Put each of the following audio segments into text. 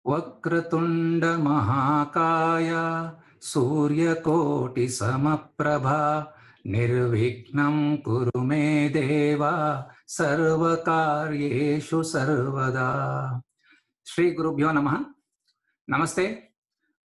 वक्रतुंड महाकाय सूर्यकोटि समप्रभा निर्विघ्नं कुरु मे देवा सर्वकार्येषु सर्वदा. Shri Gurubhyo Namaha. Namaste.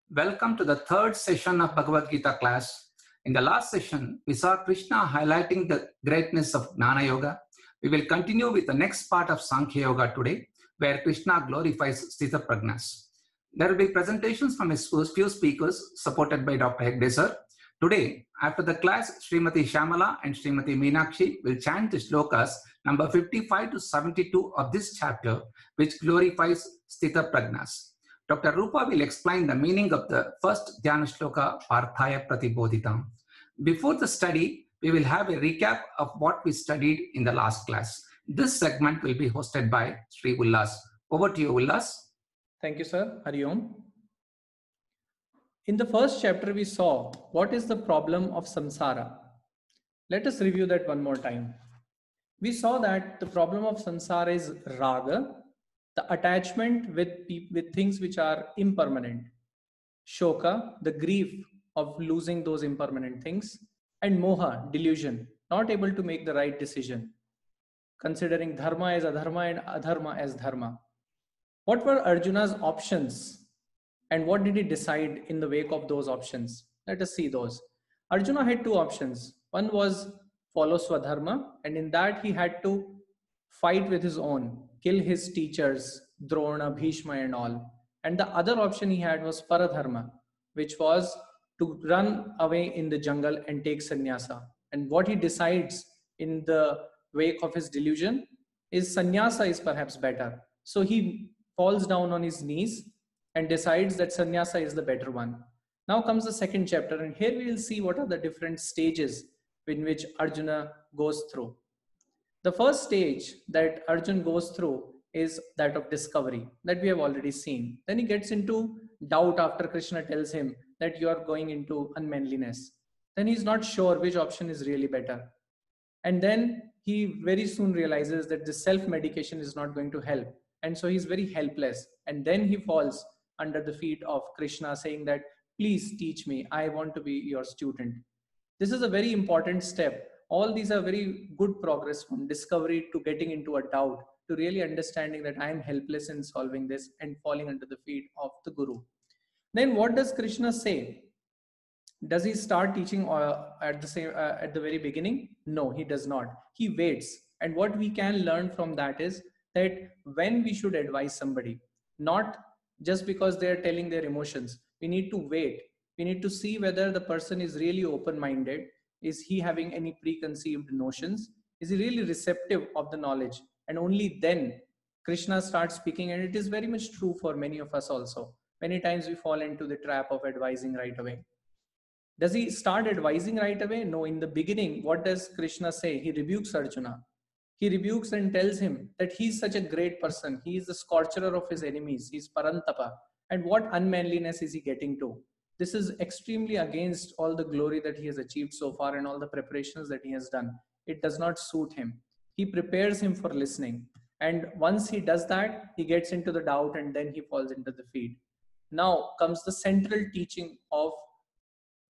Welcome to the third session of Bhagavad Gita class. In the last session, we saw Krishna highlighting the greatness of Gnana Yoga. We will continue with the next part of Sankhya Yoga today, where Krishna glorifies Sthita Prajnas. There will be presentations from his few speakers supported by Dr. Hegde sir. Today, after the class, Srimati Shyamala and Srimati Meenakshi will chant the shlokas number 55 to 72 of this chapter, which glorifies Sthita Prajnas. Dr. Rupa will explain the meaning of the first Dhyana Shloka, Parthaya Pratibodhitam. Before the study, we will have a recap of what we studied in the last class. This segment will be hosted by Sri Ullas. Over to you, Ullas. Thank you, sir. Hari Om. In the first chapter, we saw what is the problem of samsara. Let us review that one more time. We saw that the problem of samsara is raga, the attachment with things which are impermanent, shoka, the grief of losing those impermanent things, and moha, delusion, not able to make the right decision, considering dharma as adharma and adharma as dharma. What were Arjuna's options and what did he decide in the wake of those options? Let us see those. Arjuna had two options. One was follow Swadharma, and in that he had to fight with his own, kill his teachers, Drona, Bhishma and all. And the other option he had was Paradharma, which was to run away in the jungle and take sannyasa. And what he decides in the wake of his delusion is sannyasa is perhaps better. So he falls down on his knees and decides that sannyasa is the better one. Now comes the second chapter, and here we will see what are the different stages in which Arjuna goes through. The first stage that Arjuna goes through is that of discovery that we have already seen. Then he gets into doubt after Krishna tells him that you are going into unmanliness. Then he's not sure which option is really better. And then he very soon realizes that the self-medication is not going to help. And so he's very helpless. And then he falls under the feet of Krishna saying that, please teach me, I want to be your student. This is a very important step. All these are very good progress from discovery to getting into a doubt, to really understanding that I am helpless in solving this and falling under the feet of the Guru. Then what does Krishna say? Does he start teaching at the very beginning? No, he does not. He waits. And what we can learn from that is that when we should advise somebody, not just because they are telling their emotions, we need to wait. We need to see whether the person is really open-minded. Is he having any preconceived notions? Is he really receptive of the knowledge? And only then Krishna starts speaking. And it is very much true for many of us also. Many times we fall into the trap of advising right away. Does he start advising right away? No, in the beginning, what does Krishna say? He rebukes Arjuna. He rebukes and tells him that he's such a great person. He is the scorcher of his enemies. He's Parantapa. And what unmanliness is he getting to? This is extremely against all the glory that he has achieved so far and all the preparations that he has done. It does not suit him. He prepares him for listening. And once he does that, he gets into the doubt and then he falls into the feet. Now comes the central teaching of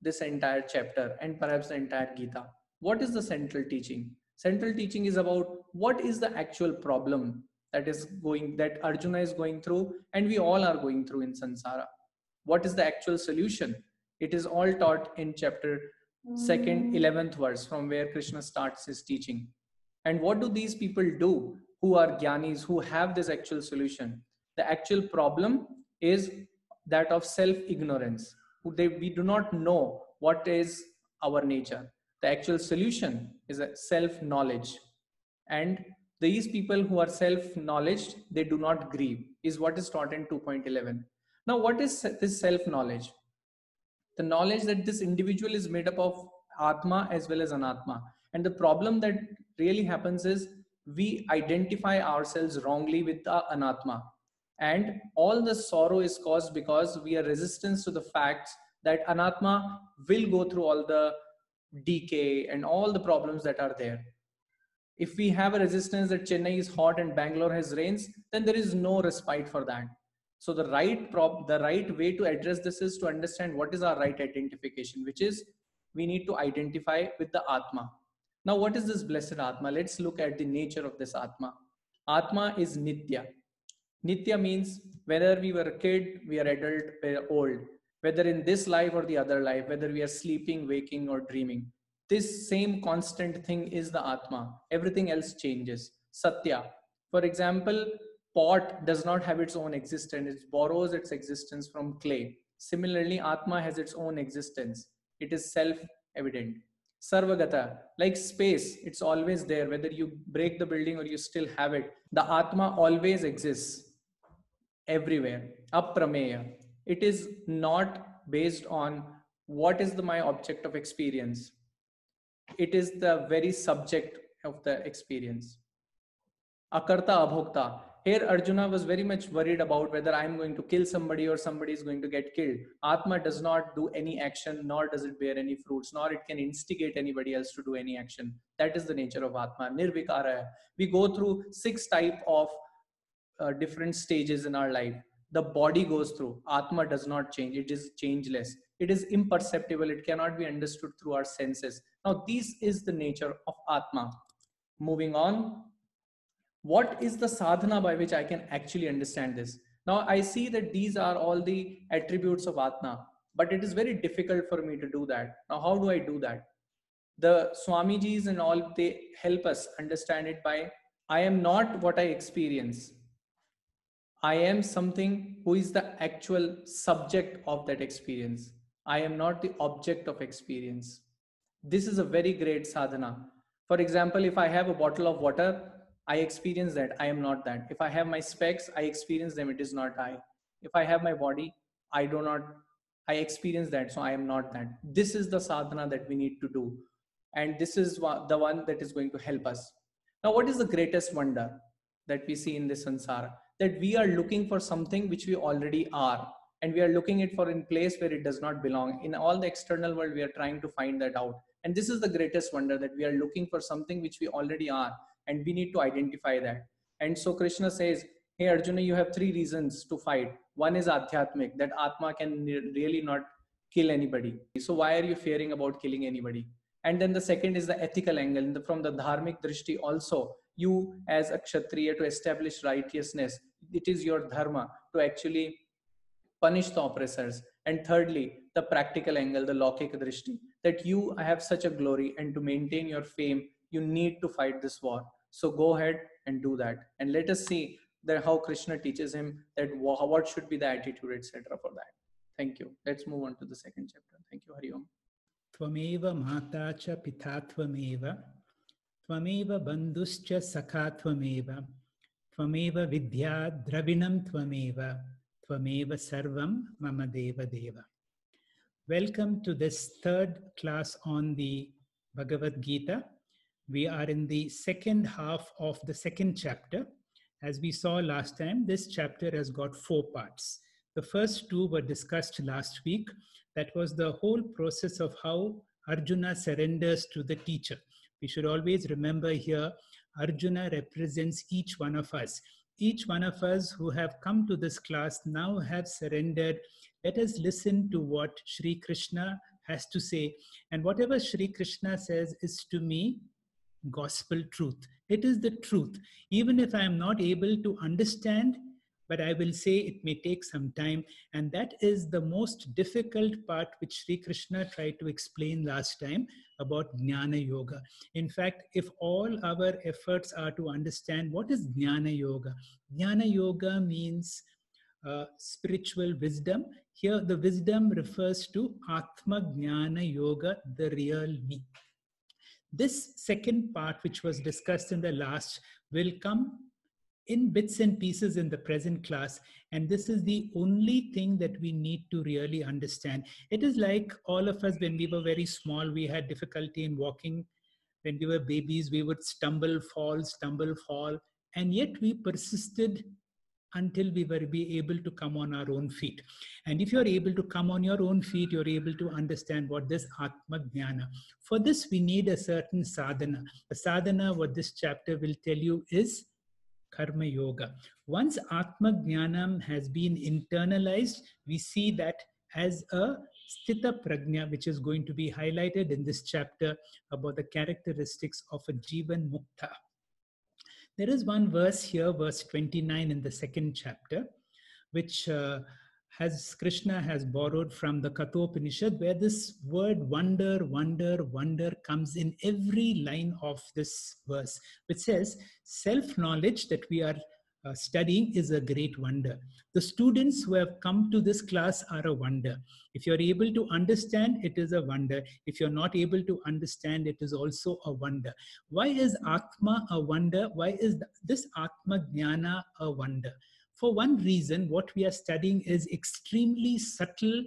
this entire chapter and perhaps the entire Gita. What is the central teaching? Central teaching is about what is the actual problem that Arjuna is going through and we all are going through in samsara. What is the actual solution? It is all taught in chapter 2nd, 11th verse, from where Krishna starts his teaching. And what do these people do who are jnanis, who have this actual solution? The actual problem is that of self-ignorance. We do not know what is our nature. The actual solution is a self-knowledge. And these people who are self-knowledge, they do not grieve, is what is taught in 2.11. Now, what is this self-knowledge? The knowledge that this individual is made up of Atma as well as Anatma. And the problem that really happens is we identify ourselves wrongly with the Anatma. And all the sorrow is caused because we are resistant to the facts that Anatma will go through all the decay and all the problems that are there. If we have a resistance that Chennai is hot and Bangalore has rains, then there is no respite for that. So the right way to address this is to understand what is our right identification, which is we need to identify with the Atma. Now, what is this blessed Atma? Let's look at the nature of this Atma. Atma is Nitya. Nitya means whether we were a kid, we are adult, we are old, whether in this life or the other life, whether we are sleeping, waking, or dreaming. This same constant thing is the Atma. Everything else changes. Satya. For example, pot does not have its own existence. It borrows its existence from clay. Similarly, Atma has its own existence. It is self-evident. Sarvagata, like space, it's always there. Whether you break the building or you still have it, the Atma always exists everywhere. Aprameya. It is not based on what is my object of experience. It is the very subject of the experience. Akarta abhokta. Here Arjuna was very much worried about whether I am going to kill somebody or somebody is going to get killed. Atma does not do any action, nor does it bear any fruits, nor it can instigate anybody else to do any action. That is the nature of Atma. Nirvikara. We go through 6 types of different stages in our life. The body goes through. Atma does not change. It is changeless. It is imperceptible. It cannot be understood through our senses. Now, this is the nature of Atma. Moving on. What is the sadhana by which I can actually understand this? Now, I see that these are all the attributes of Atma, but it is very difficult for me to do that. Now, how do I do that? The Swamijis and all, they help us understand it by, I am not what I experience. I am something who is the actual subject of that experience. I am not the object of experience. This is a very great sadhana. For example, if I have a bottle of water, I experience that. I am not that. If I have my specs, I experience them. It is not I. If I have my body, I experience that. So I am not that. This is the sadhana that we need to do. And this is the one that is going to help us. Now, what is the greatest wonder that we see in this samsara? That we are looking for something which we already are. And we are looking it for in place where it does not belong. In all the external world, we are trying to find that out. And this is the greatest wonder, that we are looking for something which we already are. And we need to identify that. And so Krishna says, hey Arjuna, you have 3 reasons to fight. One is Adhyatmic, that Atma can really not kill anybody. So why are you fearing about killing anybody? And then the second is the ethical angle. From the dharmic drishti also, you as a Kshatriya, to establish righteousness, it is your dharma to actually punish the oppressors. And thirdly, the practical angle, the Laukika drishti, that you have such a glory, and to maintain your fame, you need to fight this war. So go ahead and do that. And let us see that how Krishna teaches him that what should be the attitude, etc. for that. Thank you. Let's move on to the second chapter. Thank you. Hari Om. Tvameva mata cha pita tvameva, tvameva bandhuscha sakha tvameva, tvameva vidya dravinam tvameva, tvameva sarvam mama deva deva. Welcome to this 3rd class on the Bhagavad Gita. We are in the second half of the 2nd chapter. As we saw last time, this chapter has got 4 parts. The first 2 were discussed last week. That was the whole process of how Arjuna surrenders to the teacher. We should always remember here, Arjuna represents each one of us. Each one of us who have come to this class now have surrendered. Let us listen to what Shri Krishna has to say. And whatever Shri Krishna says is, to me, gospel truth. It is the truth. Even if I am not able to understand, but I will say it may take some time. And that is the most difficult part which Sri Krishna tried to explain last time about Jnana Yoga. In fact, if all our efforts are to understand what is Jnana Yoga means spiritual wisdom. Here the wisdom refers to Atma Jnana Yoga, the real me. This second part, which was discussed in the last, will come in bits and pieces in the present class. And this is the only thing that we need to really understand. It is like all of us, when we were very small, we had difficulty in walking. When we were babies, we would stumble, fall, and yet we persisted until we were able to come on our own feet. And if you're able to come on your own feet, you're able to understand what this Atma Jnana. For this, we need a certain sadhana. The sadhana, what this chapter will tell you, is Karma Yoga. Once Atma Jnanam has been internalized, we see that as a Sthita Prajna, which is going to be highlighted in this chapter about the characteristics of a Jivan Mukta. There is one verse here, verse 29 in the second chapter, which Krishna has borrowed from the Kathopanishad, where this word wonder, wonder, wonder comes in every line of this verse, which says self-knowledge that we are studying is a great wonder. The students who have come to this class are a wonder. If you're able to understand, it is a wonder. If you're not able to understand, it is also a wonder. Why is Atma a wonder? Why is this Atma Jnana a wonder? For one reason, what we are studying is extremely subtle,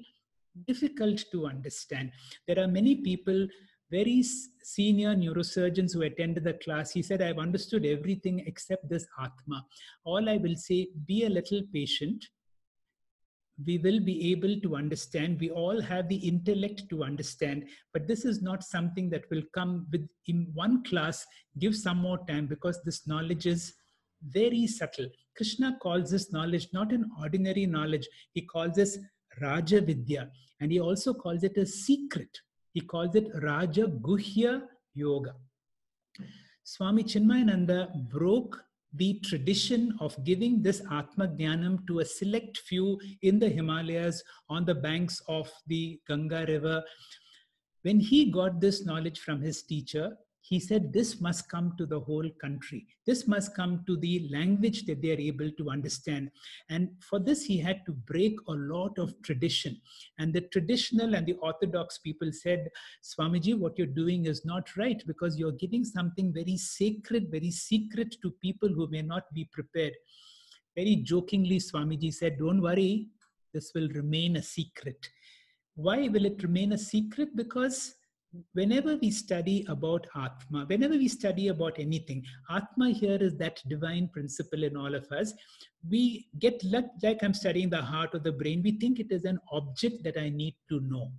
difficult to understand. There are many people, very senior neurosurgeons who attended the class. He said, I've understood everything except this Atma. All I will say, be a little patient. We will be able to understand. We all have the intellect to understand, but this is not something that will come with in one class. Give some more time, because this knowledge is very subtle. Krishna calls this knowledge not an ordinary knowledge. He calls this Raja Vidya, and he also calls it a secret. He calls it Raja Guhya Yoga. Swami Chinmayananda broke the tradition of giving this Atma Jnanam to a select few in the Himalayas on the banks of the Ganga river. When he got this knowledge from his teacher, he said, this must come to the whole country. This must come to the language that they are able to understand. And for this, he had to break a lot of tradition. And the traditional and the orthodox people said, Swamiji, what you're doing is not right, because you're giving something very sacred, very secret to people who may not be prepared. Very jokingly, Swamiji said, don't worry, this will remain a secret. Why will it remain a secret? Because whenever we study about Atma, whenever we study about anything, Atma here is that divine principle in all of us. We get like I'm studying the heart or the brain. We think it is an object that I need to know.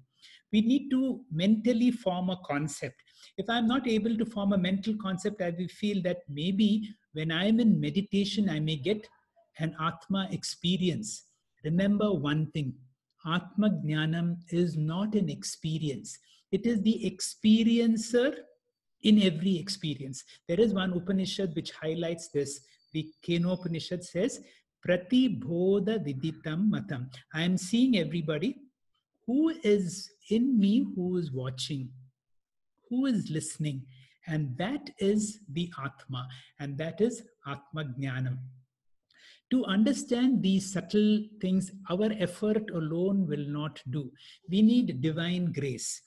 We need to mentally form a concept. If I'm not able to form a mental concept, I will feel that maybe when I'm in meditation, I may get an Atma experience. Remember one thing, Atma Jnanam is not an experience. It is the experiencer in every experience. There is one Upanishad which highlights this. The Kenopanishad says, Prati Bodha Viditam Matam. I am seeing everybody. Who is in me, who is watching, who is listening. And that is the Atma. And that is Atma Jnanam. To understand these subtle things, our effort alone will not do. We need divine grace.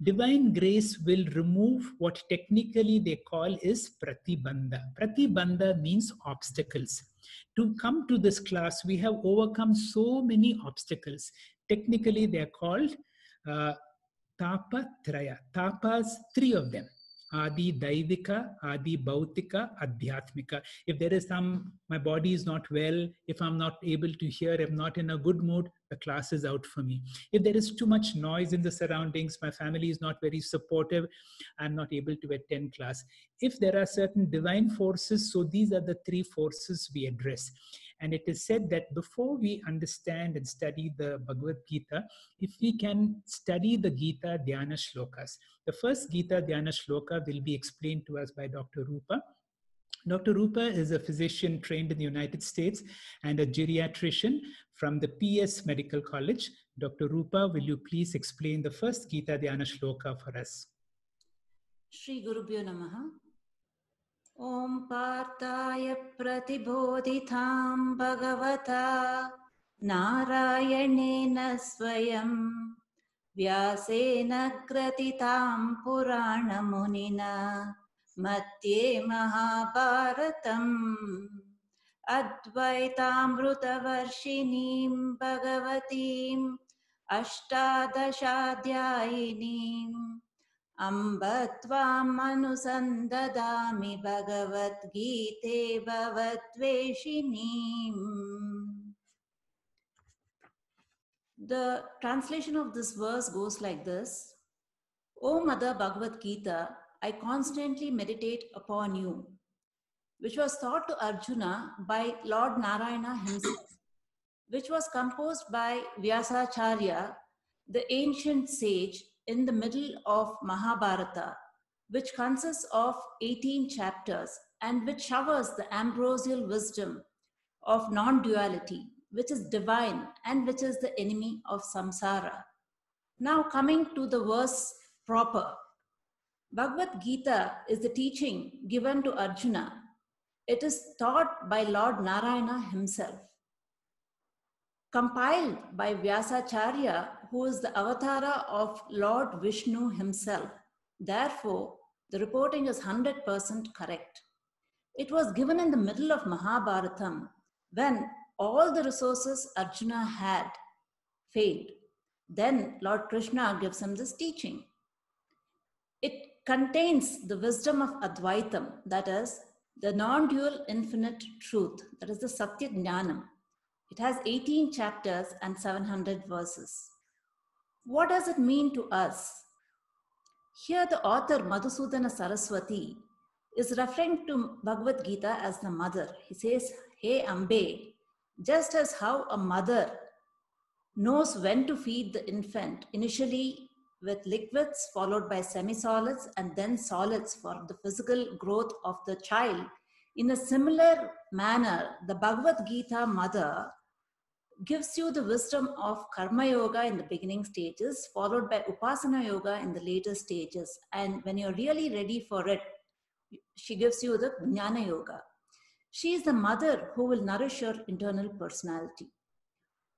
Divine grace will remove what technically they call is pratibandha. Pratibandha means obstacles. To come to this class, we have overcome so many obstacles. Technically, they are called tapatraya. Tapas, 3 of them. Adi Daivika, Adi Bautika, Adhyatmika. If there is my body is not well, if I'm not able to hear, I'm not in a good mood, the class is out for me. If there is too much noise in the surroundings, my family is not very supportive, I'm not able to attend class. If there are certain divine forces, so these are the 3 forces we address. And it is said that before we understand and study the Bhagavad Gita, if we can study the Gita Dhyana Shlokas. The first Gita Dhyana Shloka will be explained to us by Dr. Rupa. Dr. Rupa is a physician trained in the United States and a geriatrician from the PS Medical College. Dr. Rupa, will you please explain the first Gita Dhyana Shloka for us? Shri Gurubhyo Namaha. Om Partaya Pratibodhitham Bhagavata Narayanena Swayam Vyasena Kratitam Purana Munina Matye Mahabharatam Advaitaamrutavarshinim Bhagavatim Ashtadashadhyayinim Ambatvam Anusandadami Bhagavad Gite Bhavatveshinim. The translation of this verse goes like this. O Mother Bhagavad Gita, I constantly meditate upon you. which was taught to Arjuna by Lord Narayana himself, which was composed by Vyasacharya, the ancient sage, in the middle of Mahabharata, which consists of 18 chapters and which showers the ambrosial wisdom of non-duality, which is divine and which is the enemy of samsara. Now coming to the verse proper. Bhagavad Gita is the teaching given to Arjuna. It is taught by Lord Narayana himself, compiled by Vyasacharya, who is the avatara of Lord Vishnu himself. Therefore, the reporting is 100% correct. It was given in the middle of Mahabharatam when all the resources Arjuna had failed. Then Lord Krishna gives him this teaching. It contains the wisdom of Advaitam, that is, the non-dual infinite truth, that is the Satya Jnanam. It has 18 chapters and 700 verses. What does it mean to us? Here the author Madhusudana Saraswati is referring to Bhagavad Gita as the mother. He says, "Hey Ambe," just as how a mother knows when to feed the infant, initially with liquids followed by semi-solids and then solids for the physical growth of the child. In a similar manner, the Bhagavad Gita mother gives you the wisdom of Karma Yoga in the beginning stages, followed by Upasana Yoga in the later stages. And when you're really ready for it, she gives you the Jnana Yoga. She is the mother who will nourish your internal personality.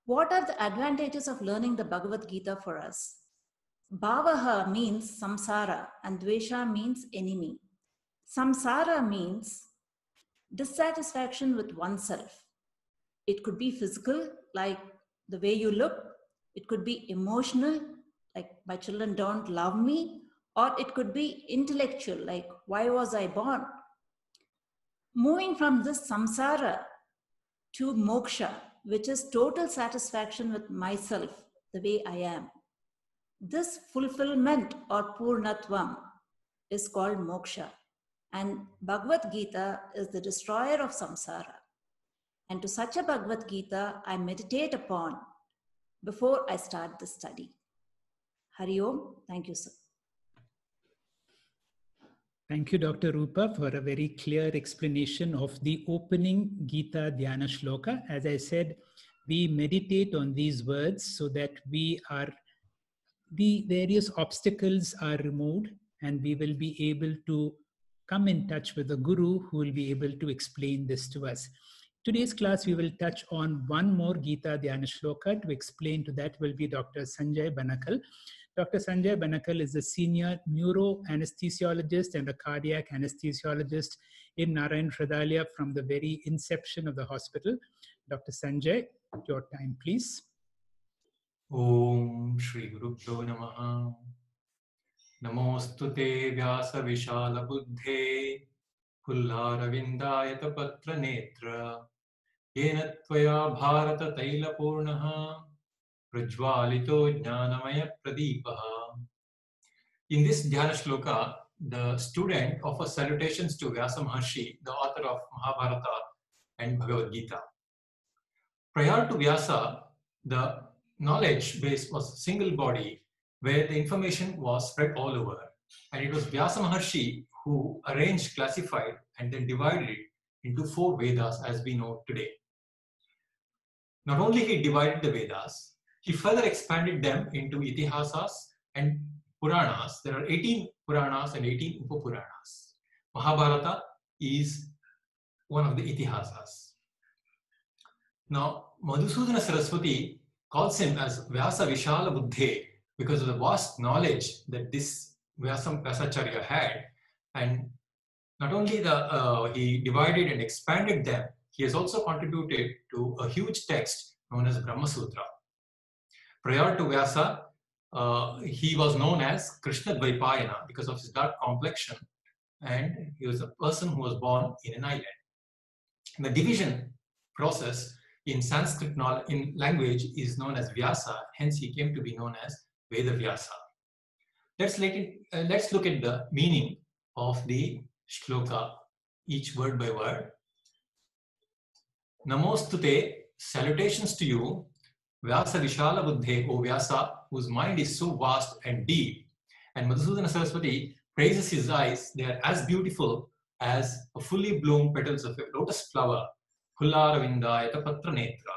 What are the advantages of learning the Bhagavad Gita for us? Bhavaha means samsara and dvesha means enemy. Samsara means dissatisfaction with oneself. It could be physical, like the way you look. It could be emotional, like my children don't love me. Or it could be intellectual, like why was I born? Moving from this samsara to moksha, which is total satisfaction with myself, the way I am. This fulfillment or purnatvam is called moksha. And Bhagavad Gita is the destroyer of samsara. And to such a Bhagavad Gita, I meditate upon before I start the study. Hari Om. Thank you, sir. Thank you, Dr. Rupa, for a very clear explanation of the opening Gita Dhyana Shloka. As I said, we meditate on these words so that the various obstacles are removed and we will be able to come in touch with the Guru who will be able to explain this to us. Today's class, we will touch on one more Gita Dhyana Shloka. To explain to that will be Dr. Sanjay Banakal. Dr. Sanjay Banakal is a senior neuro-anesthesiologist and a cardiac anesthesiologist in Narayan Shraddhalaya from the very inception of the hospital. Dr. Sanjay, your time, please. Om Shri Gurubhyo Namaha. Namostute Vyasa Vishala Buddhe Pullaravindayata Patra Netra Yena Tvaya Bharata Taila Purnaha Prajwalito Jnanamaya Pradipaha. In this Dhyana Shloka, the student offers salutations to Vyasa Maharshi, the author of Mahabharata and Bhagavad Gita. Prior to Vyasa, the knowledge base was a single body where the information was spread all over. And it was Vyasa Maharshi who arranged, classified, and then divided it into 4 Vedas as we know today. Not only he divided the Vedas, he further expanded them into Itihasas and Puranas. There are 18 Puranas and 18 Upapuranas. Mahabharata is one of the Itihasas. Now, Madhusudana Saraswati calls him as Vyasa Vishala Buddhe because of the vast knowledge that this Vyasacharya had. And not only he divided and expanded them, he has also contributed to a huge text known as Brahma Sutra. Prior to Vyasa, he was known as Krishna Dvaipayana because of his dark complexion, and he was a person who was born in an island. And the division process in Sanskrit in language is known as Vyasa, hence he came to be known as Veda Vyasa. Let's look at the meaning of the shloka each word by word. Namostute, salutations to you. Vyasa Vishala Buddhe, O Vyasa, whose mind is so vast and deep. And Madhusudana Saraswati praises his eyes. They are as beautiful as a fully bloomed petals of a lotus flower. Hullaravindayata Patra Netra.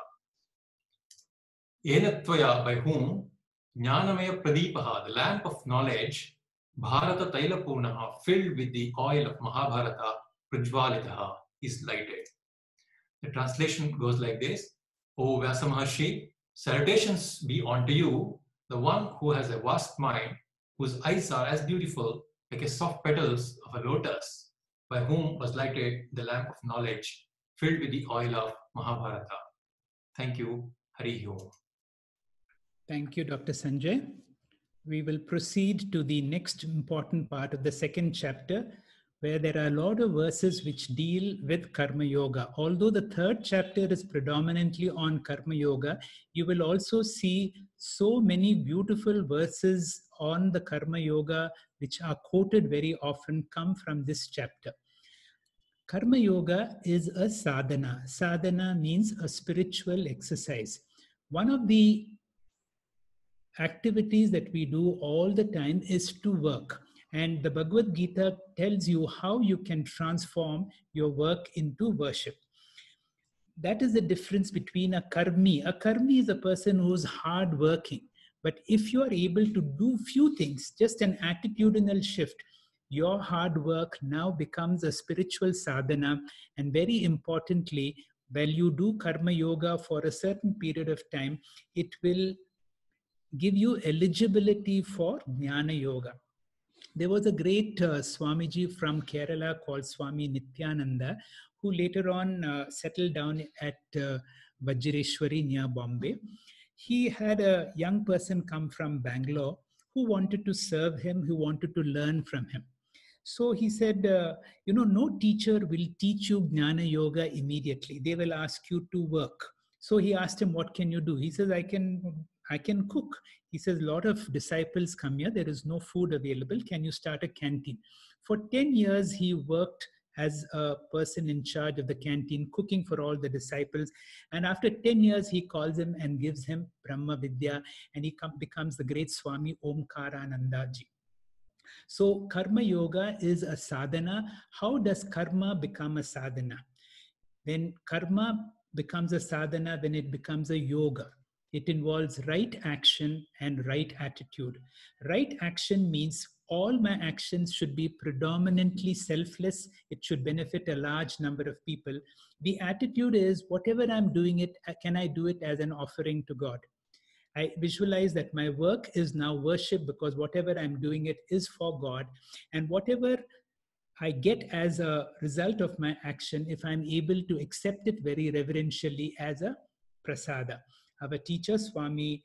Enatvaya, by whom Jnanamaya Pradipaha, the lamp of knowledge, Bharata Taila Purnaha, filled with the oil of Mahabharata, Prajvalitaha, is lighted. The translation goes like this: O Vyasa Maharshi, salutations be unto you, the one who has a vast mind, whose eyes are as beautiful like a soft petals of a lotus, by whom was lighted the lamp of knowledge, filled with the oil of Mahabharata. Thank you. Hari Om. Thank you, Dr. Sanjay. We will proceed to the next important part of the second chapter, where there are a lot of verses which deal with Karma Yoga. Although the third chapter is predominantly on Karma Yoga, you will also see so many beautiful verses on the Karma Yoga which are quoted very often come from this chapter. Karma Yoga is a sadhana. Sadhana means a spiritual exercise. One of the activities that we do all the time is to work. And the Bhagavad Gita tells you how you can transform your work into worship. That is the difference between a karmi. A karmi is a person who's hard working. But if you are able to do few things, just an attitudinal shift, your hard work now becomes a spiritual sadhana. And very importantly, while you do karma yoga for a certain period of time, it will give you eligibility for Jnana Yoga. There was a great Swamiji from Kerala called Swami Nityananda, who later on settled down at Vajreshwari near Bombay. He had a young person come from Bangalore who wanted to serve him, who wanted to learn from him. So he said, no teacher will teach you Jnana Yoga immediately. They will ask you to work. So he asked him, what can you do? He says, I can cook. He says, a lot of disciples come here. There is no food available. Can you start a canteen? For 10 years, he worked as a person in charge of the canteen, cooking for all the disciples. And after 10 years, he calls him and gives him Brahma Vidya, and he becomes the great Swami Omkarananda Ji. So Karma Yoga is a sadhana. How does karma become a sadhana? When karma becomes a sadhana, then it becomes a yoga. It involves right action and right attitude. Right action means all my actions should be predominantly selfless. It should benefit a large number of people. The attitude is, whatever I'm doing it, can I do it as an offering to God? I visualize that my work is now worship, because whatever I'm doing it is for God. And whatever I get as a result of my action, if I'm able to accept it very reverentially as a prasada. Our teacher, Swami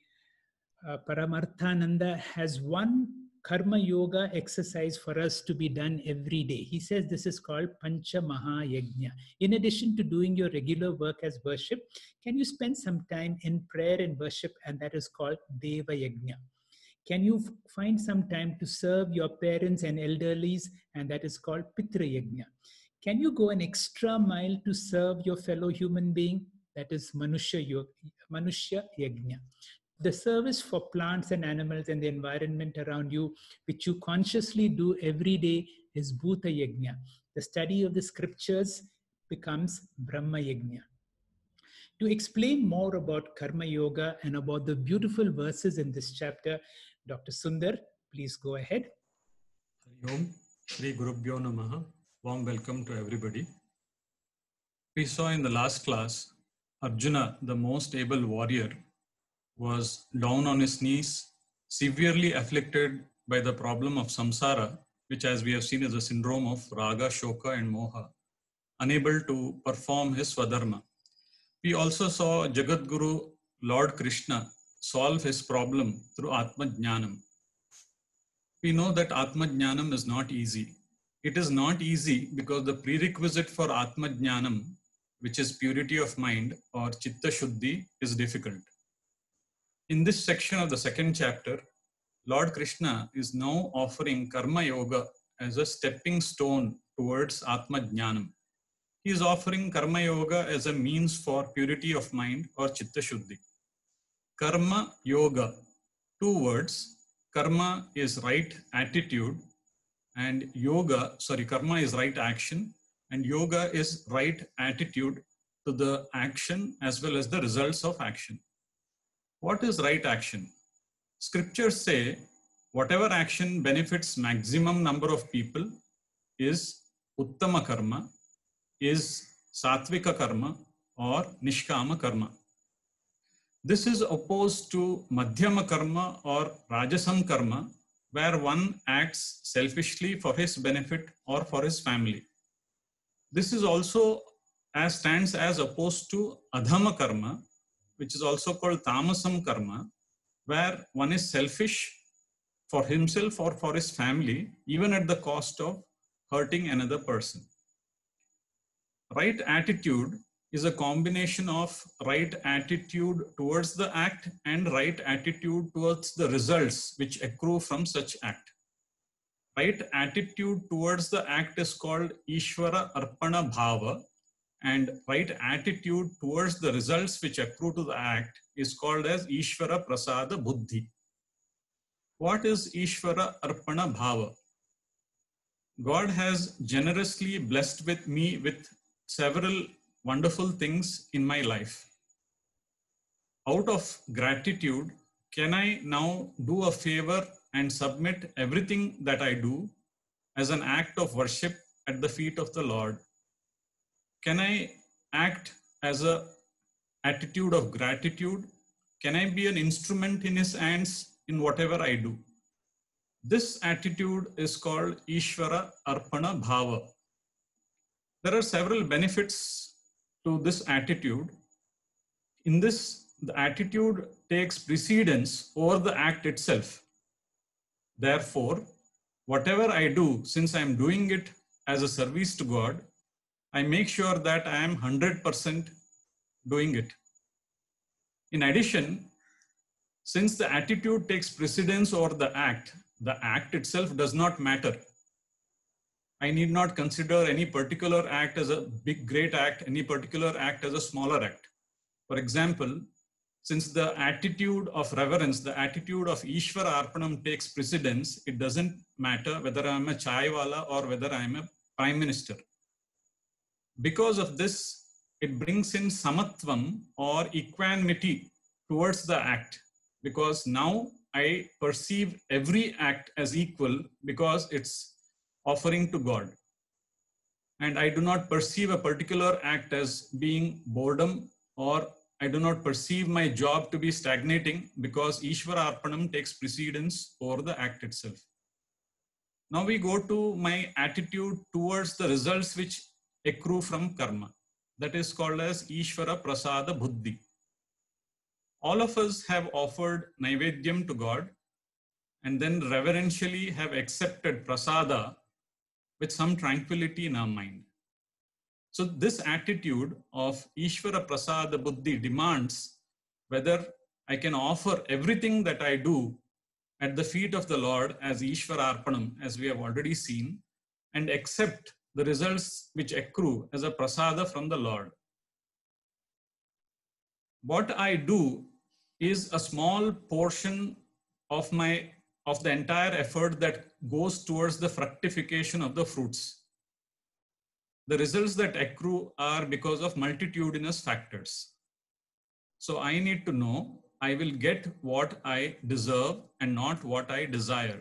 Paramarthananda, has one karma yoga exercise for us to be done every day. He says this is called Pancha Maha Yajna. In addition to doing your regular work as worship, can you spend some time in prayer and worship? And that is called Deva Yajna. Can you find some time to serve your parents and elderlies? And that is called Pitra Yajna. Can you go an extra mile to serve your fellow human being? That is Manushya Yajna. The service for plants and animals and the environment around you, which you consciously do every day, is Bhuta Yajna. The study of the scriptures becomes Brahma Yajna. To explain more about Karma Yoga and about the beautiful verses in this chapter, Dr. Sundar, please go ahead. Hari Om, Shri Gurubhyo Namaha. Warm welcome to everybody. We saw in the last class, Arjuna, the most able warrior, was down on his knees, severely afflicted by the problem of samsara, which, as we have seen, is a syndrome of raga, shoka and moha, unable to perform his swadharma. We also saw Jagadguru Lord Krishna solve his problem through Atma Jnanam. We know that Atma Jnanam is not easy. It is not easy because the prerequisite for Atma Jnanam, which is purity of mind or Chitta Shuddhi, is difficult. In this section of the second chapter, Lord Krishna is now offering Karma Yoga as a stepping stone towards Atma Jnanam. he is offering Karma Yoga as a means for purity of mind or Chitta Shuddhi. Karma Yoga, 2 words. Karma is right attitude and karma is right action and yoga is right attitude to the action as well as the results of action. What is right action? Scriptures say whatever action benefits maximum number of people is Uttama Karma, is Satvika Karma or Nishkama Karma. This is opposed to Madhyama Karma or Rajasam Karma, where one acts selfishly for his benefit or for his family. This is also stands as opposed to Adhama Karma, which is also called Tamasam Karma, where one is selfish for himself or for his family, even at the cost of hurting another person. Right attitude is a combination of right attitude towards the act and right attitude towards the results which accrue from such act. Right attitude towards the act is called Ishvara Arpana Bhava, and right attitude towards the results which accrue to the act is called as Ishvara Prasada Buddhi. What is Ishvara Arpana Bhava? God has generously blessed me with several wonderful things in my life. Out of gratitude, can I now do a favor and submit everything that I do as an act of worship at the feet of the Lord? Can I act as an attitude of gratitude? Can I be an instrument in His hands in whatever I do? This attitude is called Ishvara Arpana Bhava. There are several benefits to this attitude. In this, the attitude takes precedence over the act itself. Therefore, whatever I do, since I am doing it as a service to God, I make sure that I am 100% doing it. In addition, since the attitude takes precedence over the act itself does not matter. I need not consider any particular act as a big, great act, any particular act as a smaller act. For example, since the attitude of reverence, the attitude of Ishvara Arpanam takes precedence, it doesn't matter whether I am a chai wala or whether I am a prime minister. Because of this, it brings in samatvam or equanimity towards the act, because now I perceive every act as equal because it's offering to God. And I do not perceive a particular act as being boredom, or I do not perceive my job to be stagnating because Ishvara Arpanam takes precedence over the act itself. Now we go to my attitude towards the results which accrue from karma. That is called as Ishvara Prasada Buddhi. All of us have offered Naivedyam to God and then reverentially have accepted Prasada with some tranquility in our mind. So this attitude of Ishvara Prasada Buddhi demands whether I can offer everything that I do at the feet of the Lord as Ishvara Arpanam, as we have already seen, and accept the results which accrue as a prasada from the Lord. What I do is a small portion of the entire effort that goes towards the fructification of the fruits. The results that accrue are because of multitudinous factors. So I need to know I will get what I deserve and not what I desire.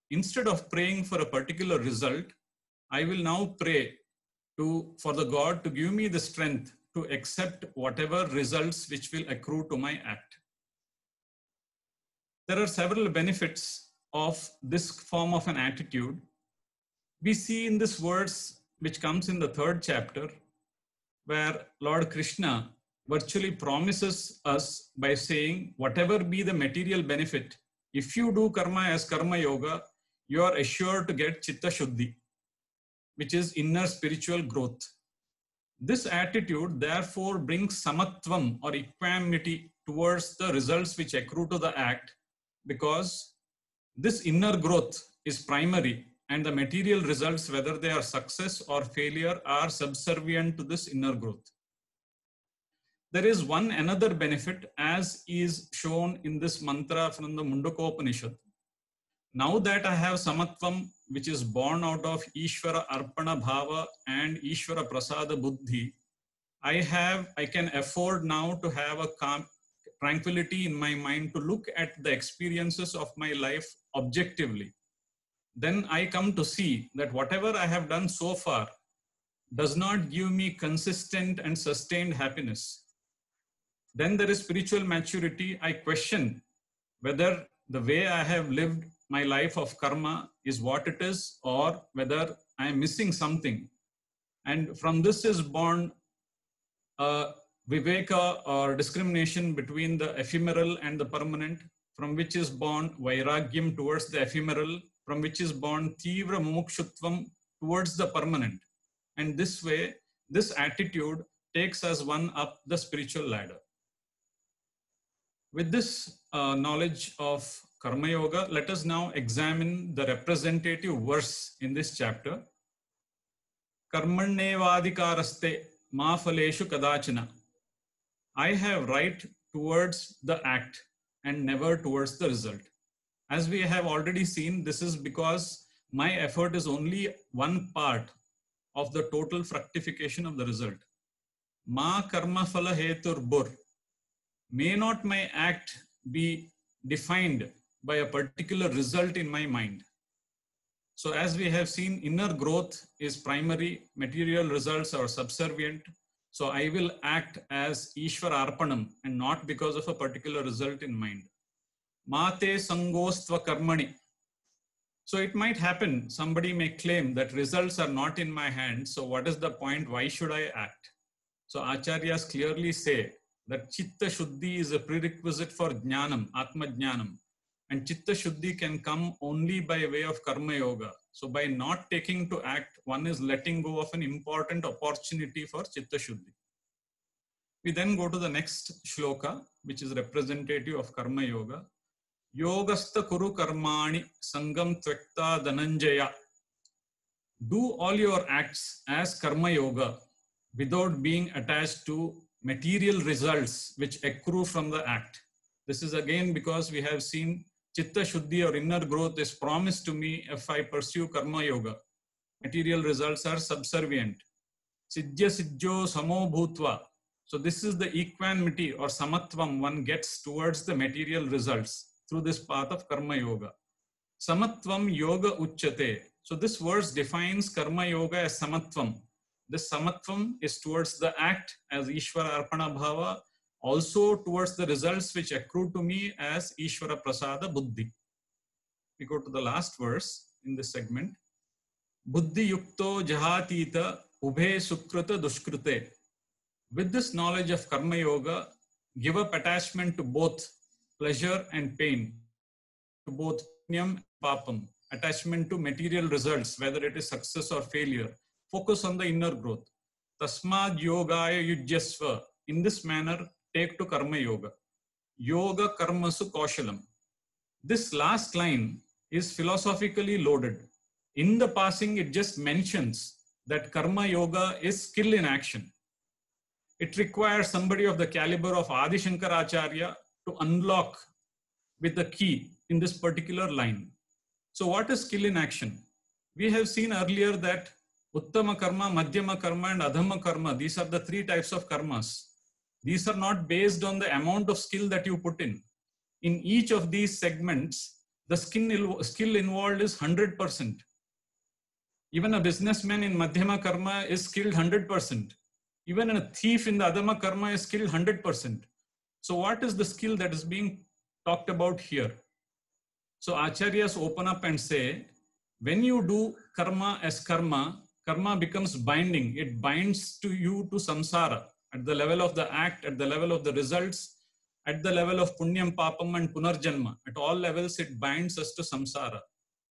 Instead of praying for a particular result, I will now pray for the God to give me the strength to accept whatever results which will accrue to my act. There are several benefits of this form of an attitude. We see in this verse, which comes in the 3rd chapter, where Lord Krishna virtually promises us by saying, whatever be the material benefit, if you do karma as karma yoga, you are assured to get chitta shuddhi, which is inner spiritual growth. This attitude therefore brings samatvam or equanimity towards the results which accrue to the act, because this inner growth is primary and the material results, whether they are success or failure, are subservient to this inner growth. There is another benefit, as is shown in this mantra from the Mundakopanishad. Now that I have samatvam, which is born out of Ishvara Arpana Bhava and Ishvara Prasada Buddhi, I can afford now to have a calm tranquility in my mind to look at the experiences of my life objectively. Then I come to see that whatever I have done so far does not give me consistent and sustained happiness. Then there is spiritual maturity. I question whether the way I have lived my life of karma is what it is, or whether I am missing something. And from this is born viveka, or discrimination between the ephemeral and the permanent, from which is born vairagyam towards the ephemeral, from which is born tivra mumukshutvam towards the permanent. And this way, this attitude takes us one up the spiritual ladder. With this knowledge of Karma Yoga, let us now examine the representative verse in this chapter. Karmannevadikaraste ma phaleshu kadachana. I have right towards the act and never towards the result. As we have already seen, this is because my effort is only one part of the total fructification of the result. Ma karma phala hetur bur. May not my act be defined by a particular result in my mind. So as we have seen, inner growth is primary, material results are subservient. So I will act as Ishvara Arpanam and not because of a particular result in mind. Mate sangostva karmani. So it might happen, somebody may claim that results are not in my hands. So what is the point? Why should I act? So Acharyas clearly say that Chitta Shuddhi is a prerequisite for Jnanam, Atma Jnanam. And Chitta Shuddhi can come only by way of Karma Yoga. So by not taking to act, one is letting go of an important opportunity for Chitta Shuddhi. We then go to the next shloka, which is representative of Karma Yoga. Yogastha kuru karmani sangam tvekta dhananjaya. Do all your acts as Karma Yoga without being attached to material results which accrue from the act. This is again because we have seen Chitta Shuddhi or inner growth is promised to me if I pursue Karma Yoga. Material results are subservient. Siddhya siddhyo samo bhutva. So this is the equanimity or samatvam one gets towards the material results through this path of Karma Yoga. Samatvam yoga uchyate. So this verse defines Karma Yoga as samatvam. This samatvam is towards the act as Ishvara Arpana Bhava, also towards the results which accrue to me as Ishvara Prasada Buddhi. We go to the last verse in this segment. Buddhi yukto jahatita ubhe sukruta dushkrute. With this knowledge of Karma Yoga, give up attachment to both pleasure and pain, to both punyam and papam, attachment to material results, whether it is success or failure. Focus on the inner growth. Tasmad yogaya yujyasva. In this manner, take to Karma Yoga. Yoga karmasu kaushalam. This last line is philosophically loaded. In the passing, it just mentions that Karma Yoga is skill in action. It requires somebody of the caliber of Adi Shankaracharya to unlock with the key in this particular line. So what is skill in action? We have seen earlier that Uttama karma, Madhyama karma and Adhama karma, these are the three types of karmas. These are not based on the amount of skill that you put in. In each of these segments, the skill involved is 100%. Even a businessman in Madhyama karma is skilled 100%. Even a thief in the Adhama karma is skilled 100%. So what is the skill that is being talked about here? So Acharyas open up and say, when you do karma as karma, karma becomes binding. It binds to you to samsara at the level of the act, at the level of the results, at the level of punyam, papam and punarjanma. At all levels, it binds us to samsara.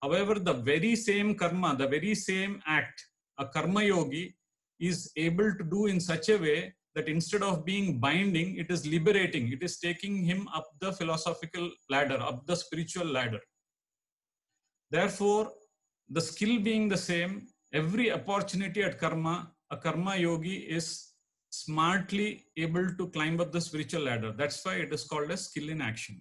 However, the very same karma, the very same act, a karma yogi is able to do in such a way that instead of being binding, it is liberating. It is taking him up the philosophical ladder, up the spiritual ladder. Therefore, the skill being the same, every opportunity at karma, a karma yogi is smartly able to climb up the spiritual ladder. That's why it is called a skill in action.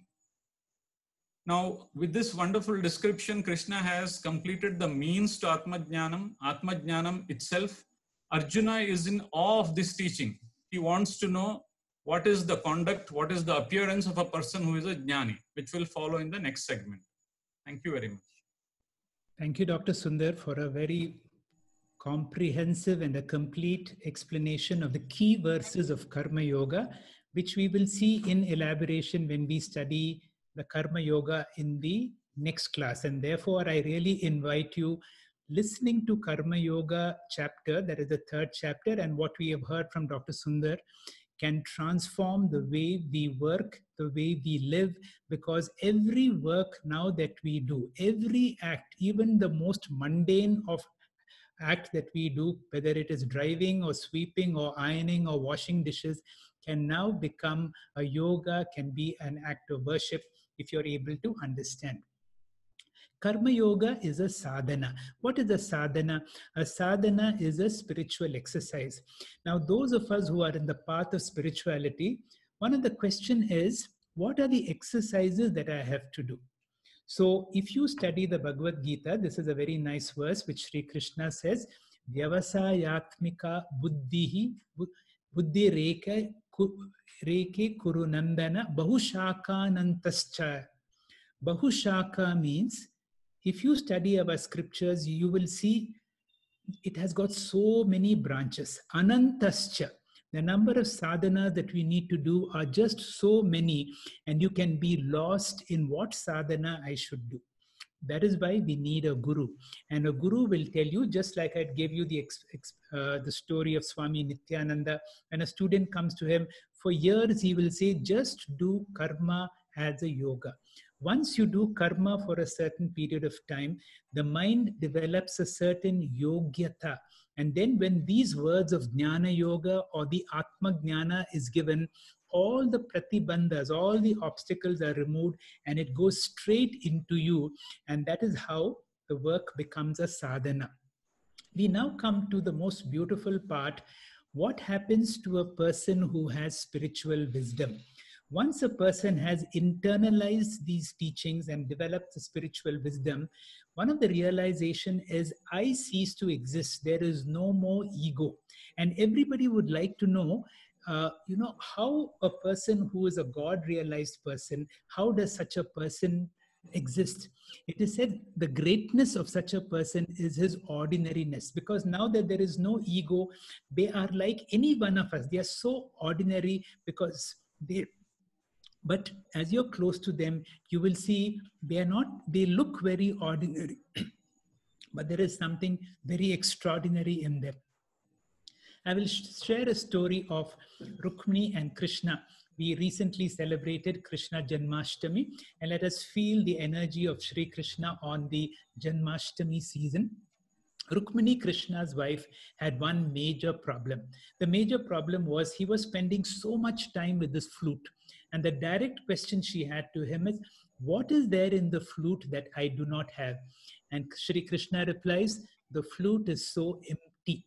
Now, with this wonderful description, Krishna has completed the means to Atma Jnanam. Atma Jnanam itself, Arjuna is in awe of this teaching. He wants to know what is the conduct, what is the appearance of a person who is a Jnani, which will follow in the next segment. Thank you very much. Thank you, Dr. Sundar, for a very comprehensive and a complete explanation of the key verses of Karma Yoga, which we will see in elaboration when we study the Karma Yoga in the next class. And therefore, I really invite you listening to Karma Yoga chapter, that is the third chapter, and what we have heard from Dr. Sundar can transform the way we work, the way we live, because every work now that we do, every act, even the most mundane of act that we do, whether it is driving or sweeping or ironing or washing dishes, can now become a yoga, can be an act of worship if you're able to understand. Karma Yoga is a sadhana. What is a sadhana? A sadhana is a spiritual exercise. Now, those of us who are in the path of spirituality, one of the questions is, what are the exercises that I have to do? So, if you study the Bhagavad Gita, this is a very nice verse which Sri Krishna says, Vyavasayatmika buddhihi buddhi reke kurunandana bahushakanantascha. Bahushaka means, if you study our scriptures, you will see it has got so many branches. Anantascha. The number of sadhanas that we need to do are just so many, and you can be lost in what sadhana I should do. That is why we need a guru. And a guru will tell you, just like I gave you the story of Swami Nityananda. When a student comes to him, for years he will say, just do karma as a yoga. Once you do karma for a certain period of time, the mind develops a certain yogyata. And then when these words of Jnana Yoga or the Atma Jnana is given, all the pratibandhas, all the obstacles are removed, and it goes straight into you. And that is how the work becomes a sadhana. We now come to the most beautiful part. What happens to a person who has spiritual wisdom? Once a person has internalized these teachings and developed the spiritual wisdom, one of the realization is, I cease to exist. There is no more ego. And everybody would like to know, how a person who is a God-realized person, how does such a person exist? It is said the greatness of such a person is his ordinariness, because now that there is no ego, they are like any one of us. They are so ordinary because but as you're close to them, you will see they look very ordinary, but there is something very extraordinary in them. I will share a story of Rukmini and Krishna. We recently celebrated Krishna Janmashtami, and let us feel the energy of Sri Krishna on the Janmashtami season. Rukmini, Krishna's wife, had one major problem. The major problem was he was spending so much time with this flute. And the direct question she had to him is, what is there in the flute that I do not have? And Sri Krishna replies, the flute is so empty.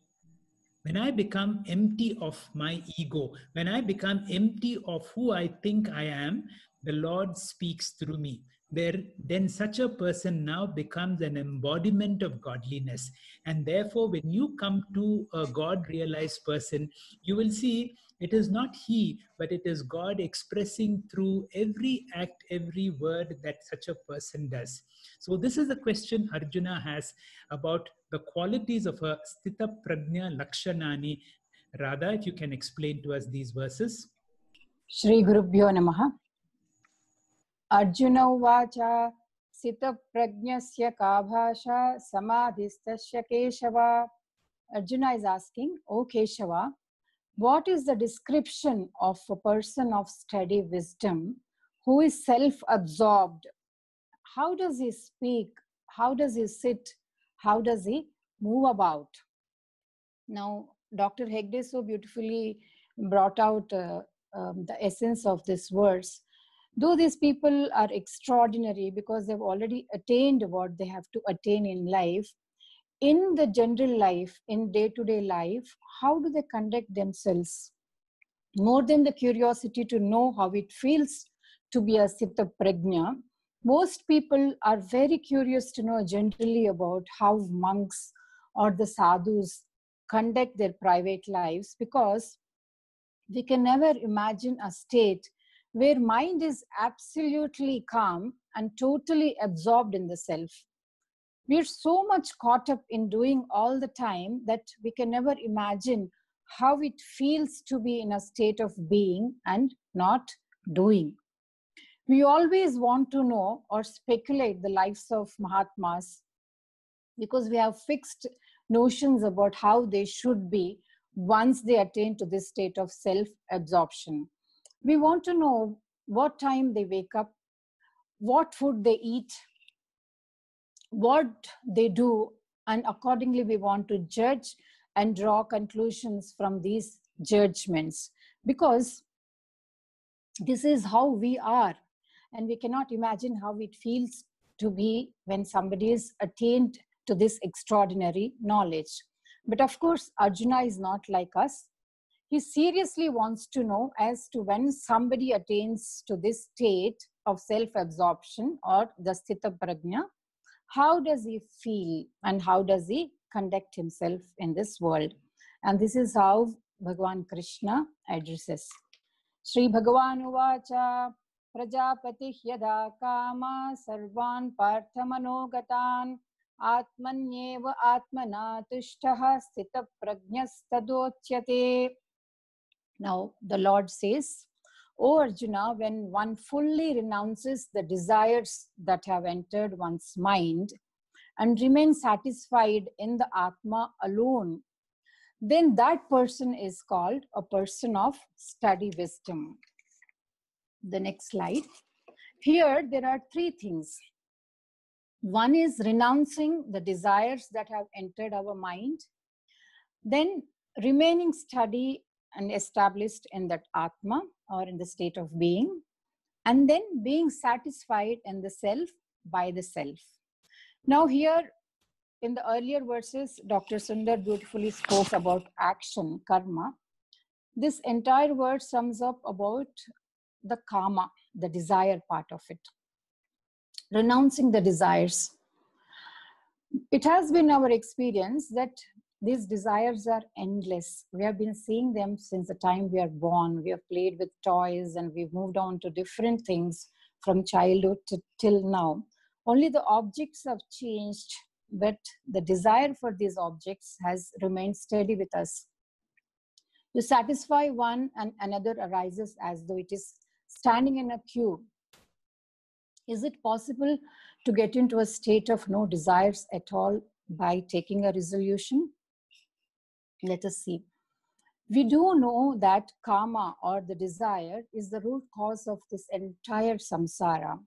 When I become empty of my ego, when I become empty of who I think I am, the Lord speaks through me. Then such a person now becomes an embodiment of godliness. And therefore, when you come to a God-realized person, you will see it is not he, but it is God expressing through every act, every word that such a person does. So this is the question Arjuna has about the qualities of a Sthita Prajna Lakshanani. Radha, if you can explain to us these verses. Shri Gurubhyo Namaha. Arjuna Uvacha Sthita Prajnasya Kabhasha Samadhistasya Keshava. Arjuna is asking, O Keshava, what is the description of a person of steady wisdom who is self-absorbed? How does he speak? How does he sit? How does he move about? Now, Dr. Hegde so beautifully brought out the essence of this verse. Though these people are extraordinary because they've already attained what they have to attain in life, in the general life, in day-to-day life, how do they conduct themselves? More than the curiosity to know how it feels to be a Sthita Prajna, most people are very curious to know generally about how monks or the sadhus conduct their private lives, because we can never imagine a state where mind is absolutely calm and totally absorbed in the self. We're so much caught up in doing all the time that we can never imagine how it feels to be in a state of being and not doing. We always want to know or speculate the lives of Mahatmas because we have fixed notions about how they should be once they attain to this state of self-absorption. We want to know what time they wake up, what food they eat, what they do, and accordingly we want to judge and draw conclusions from these judgments, because this is how we are, and we cannot imagine how it feels to be when somebody is attained to this extraordinary knowledge. But of course, Arjuna is not like us. He seriously wants to know as to when somebody attains to this state of self-absorption or the Sthita Prajna, how does he feel and how does he conduct himself in this world? And this is how Bhagavan Krishna addresses. Shri Bhagavan Uvacha Prajapati Yada Kama Sarvan Parthamanogatan Atmanyeva Atmana Tushtaha Sthita Prajnastadotyate. Now the Lord says, O Arjuna, when one fully renounces the desires that have entered one's mind and remains satisfied in the Atma alone, then that person is called a person of study wisdom. The next slide. Here there are three things. One is renouncing the desires that have entered our mind, then remaining steady and established in that Atma or in the state of being, and then being satisfied in the self by the self. Now here in the earlier verses, Dr. Sundar beautifully spoke about action, karma. This entire verse sums up about the kama, the desire part of it. Renouncing the desires. It has been our experience that these desires are endless. We have been seeing them since the time we are born. We have played with toys and we've moved on to different things from childhood till now. Only the objects have changed, but the desire for these objects has remained steady with us. To satisfy one and another arises as though it is standing in a queue. Is it possible to get into a state of no desires at all by taking a resolution? Let us see. We do know that karma or the desire is the root cause of this entire samsara.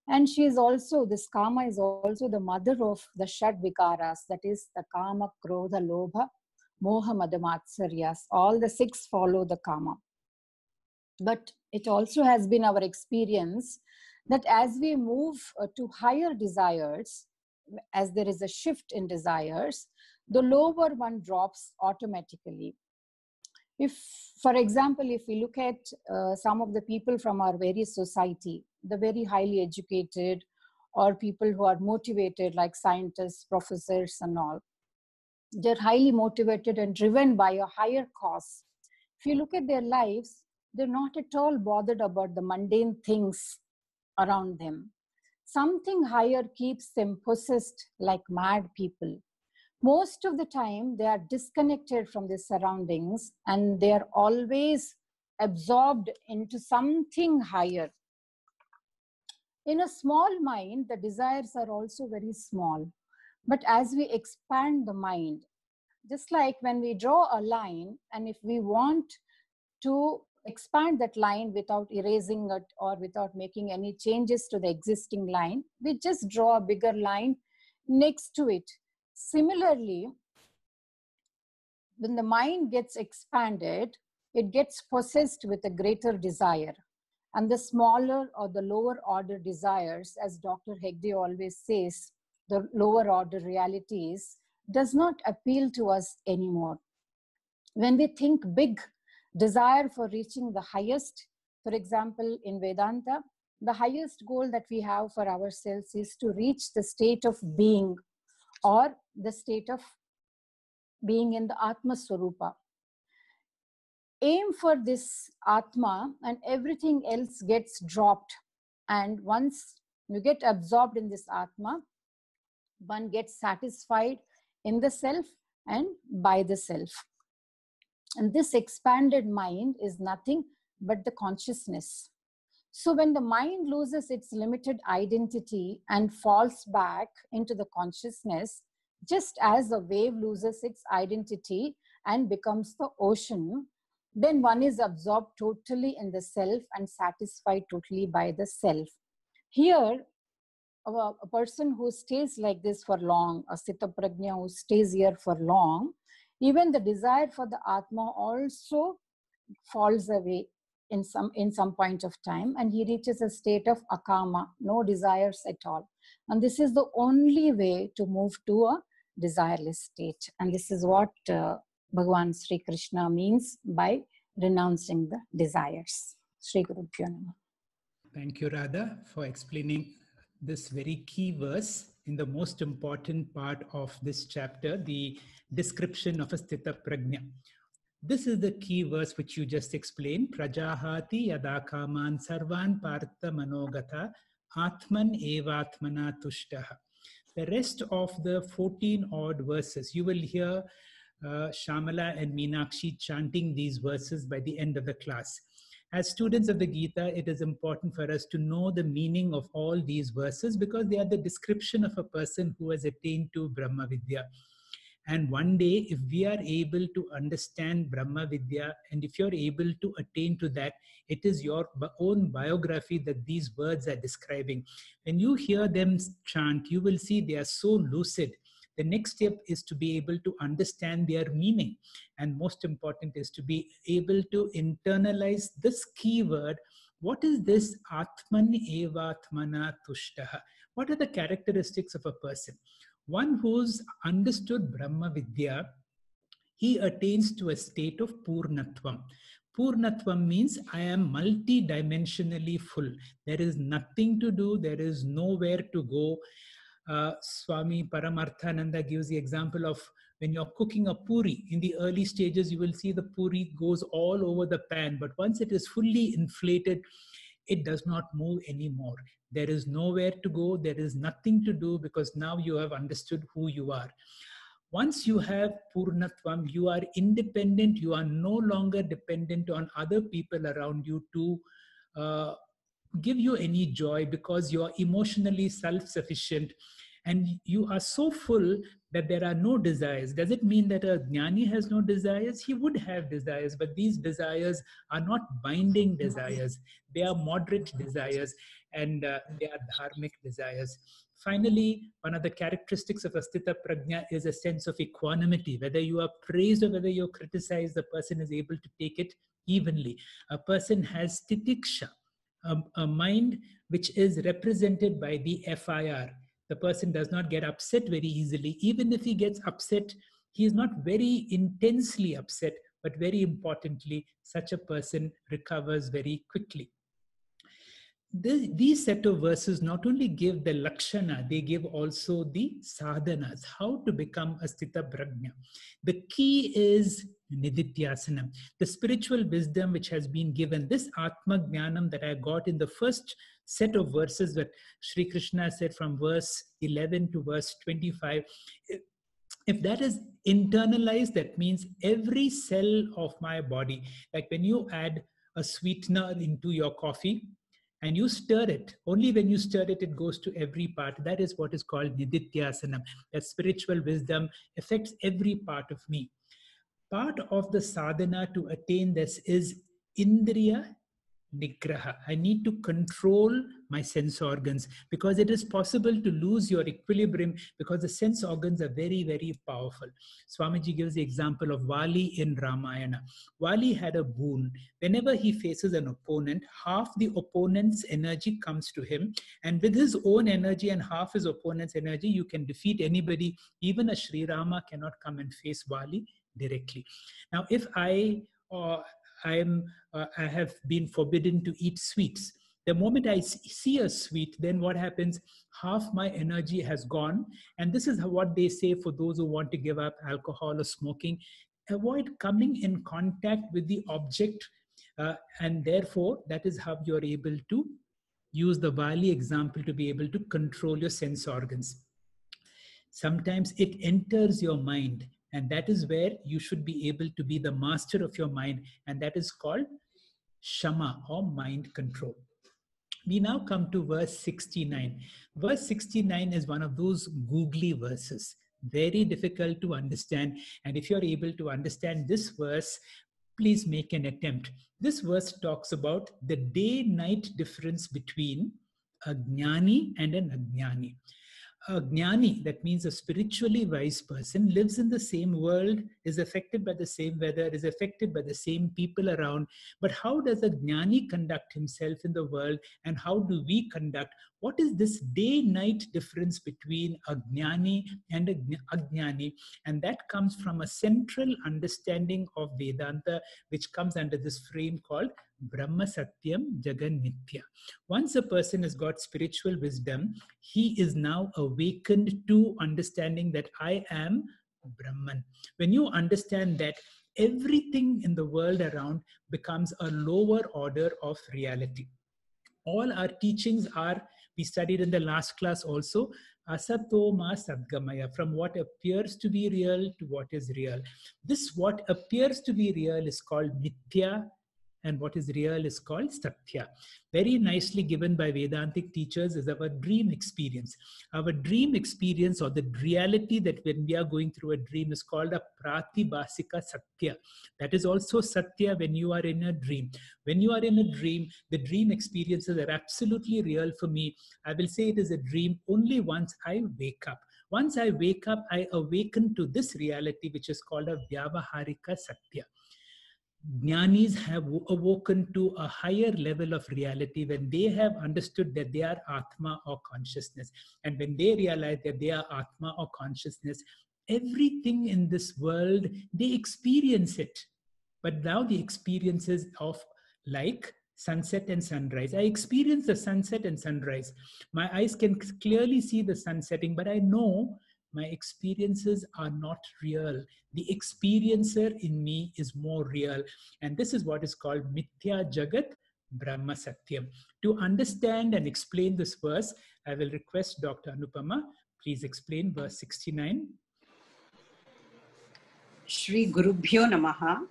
And she is also, this karma is also the mother of the Shad Vikaras, that is the kama, krodha, lobha, moha, mada, matsaryas. All the six follow the karma. But it also has been our experience that as we move to higher desires, as there is a shift in desires, the lower one drops automatically. If, for example, if we look at some of the people from our various society, the very highly educated or people who are motivated like scientists, professors and all, they're highly motivated and driven by a higher cause. If you look at their lives, they're not at all bothered about the mundane things around them. Something higher keeps them possessed like mad people. Most of the time, they are disconnected from their surroundings and they are always absorbed into something higher. In a small mind, the desires are also very small. But as we expand the mind, just like when we draw a line, and if we want to expand that line without erasing it or without making any changes to the existing line, we just draw a bigger line next to it. Similarly, when the mind gets expanded, it gets possessed with a greater desire. And the smaller or the lower order desires, as Dr. Hegde always says, the lower order realities does not appeal to us anymore. When we think big, desire for reaching the highest, for example, in Vedanta, the highest goal that we have for ourselves is to reach the state of being, or the state of being in the Atma Swarupa. Aim for this Atma and everything else gets dropped. And once you get absorbed in this Atma, one gets satisfied in the self and by the self. And this expanded mind is nothing but the consciousness. So when the mind loses its limited identity and falls back into the consciousness, just as a wave loses its identity and becomes the ocean, then one is absorbed totally in the self and satisfied totally by the self. Here, a person who stays like this for long, a Sthita Prajna who stays here for long, even the desire for the Atma also falls away in some point of time, and he reaches a state of akama, no desires at all. And this is the only way to move to a desireless state. And this is what Bhagavan Sri Krishna means by renouncing the desires. Shri Guru Bhyo Namaha. Thank you, Radha, for explaining this very key verse in the most important part of this chapter, the description of a Sthita Prajna. This is the key verse which you just explained. Prajahati yada kaman sarvan partha manogata atman evatmana tushtaha. The rest of the 14 odd verses, you will hear Shamala and Meenakshi chanting these verses by the end of the class. As students of the Gita, it is important for us to know the meaning of all these verses because they are the description of a person who has attained to Brahma Vidya. And one day, if we are able to understand Brahma Vidya, and if you're able to attain to that, it is your own biography that these words are describing. When you hear them chant, you will see they are so lucid. The next step is to be able to understand their meaning. And most important is to be able to internalize this key word. What is this Atman evatmana tushtaha? What are the characteristics of a person? One who's understood Brahma Vidya, he attains to a state of Purnatvam. Purnatvam means I am multi-dimensionally full. There is nothing to do. There is nowhere to go. Swami Paramarthananda gives the example of when you're cooking a puri. In the early stages, you will see the puri goes all over the pan. But once it is fully inflated, it does not move anymore. There is nowhere to go. There is nothing to do because now you have understood who you are. Once you have Purnatvam, you are independent. You are no longer dependent on other people around you to give you any joy because you are emotionally self-sufficient and you are so full that there are no desires. Does it mean that a Jnani has no desires? He would have desires, but these desires are not binding desires. They are moderate desires and they are dharmic desires. Finally, one of the characteristics of a Sthita Prajna is a sense of equanimity. Whether you are praised or whether you are criticized, the person is able to take it evenly. A person has titiksha, a mind which is represented by the FIR. The person does not get upset very easily. Even if he gets upset, he is not very intensely upset, but very importantly, such a person recovers very quickly. These set of verses not only give the lakshana, they give also the sadhanas, how to become a Sthita Prajna. The key is Nididhyasana, the spiritual wisdom which has been given. This Atma Jnanam that I got in the first set of verses that Sri Krishna said from verse 11 to verse 25, if that is internalized, that means every cell of my body, like when you add a sweetener into your coffee, and you stir it. Only when you stir it, it goes to every part. That is what is called Nididhyasana. That spiritual wisdom affects every part of me. Part of the sadhana to attain this is Indriya nigraha. I need to control my sense organs, because it is possible to lose your equilibrium because the sense organs are very, very powerful. Swamiji gives the example of Vali in Ramayana. Vali had a boon. Whenever he faces an opponent, half the opponent's energy comes to him, and with his own energy and half his opponent's energy, you can defeat anybody. Even a Sri Rama cannot come and face Vali directly. Now, if I have been forbidden to eat sweets, the moment I see a sweet, then what happens? Half my energy has gone. And this is what they say for those who want to give up alcohol or smoking. Avoid coming in contact with the object. And therefore, that is how you're able to use the Vali example to be able to control your sense organs. Sometimes it enters your mind, and that is where you should be able to be the master of your mind, and that is called Shama, or mind control. We now come to verse 69. Verse 69 is one of those googly verses, very difficult to understand. And if you're able to understand this verse, please make an attempt. This verse talks about the day-night difference between a jnani and an ajnani. A jnani, that means a spiritually wise person, lives in the same world, is affected by the same weather, is affected by the same people around. But how does a jnani conduct himself in the world, and how do we conduct? What is this day-night difference between a jnani and a ajnani? And that comes from a central understanding of Vedanta, which comes under this frame called Brahma Satyam Jagan Nitya. Once a person has got spiritual wisdom, he is now awakened to understanding that I am Brahman. When you understand that, everything in the world around becomes a lower order of reality. All our teachings are, we studied in the last class also, asato ma sadgamaya, from what appears to be real to what is real. This what appears to be real is called Nitya, and what is real is called Satya. Very nicely given by Vedantic teachers is our dream experience. Our dream experience, or the reality that when we are going through a dream, is called a Pratibhasika Satya. That is also Satya when you are in a dream. When you are in a dream, the dream experiences are absolutely real for me. I will say it is a dream only once I wake up. Once I wake up, I awaken to this reality, which is called a Vyavaharika Satya. Jnanis have awoken to a higher level of reality when they have understood that they are Atma, or consciousness. And when they realize that they are Atma, or consciousness, everything in this world, they experience it. But now the experiences of like sunset and sunrise. I experience the sunset and sunrise. My eyes can clearly see the sun setting, but I know my experiences are not real. The experiencer in me is more real. And this is what is called Mithya Jagat Brahma Satyam. To understand and explain this verse, I will request Dr. Anupama, please explain verse 69. Shri Gurubhyo Namaha.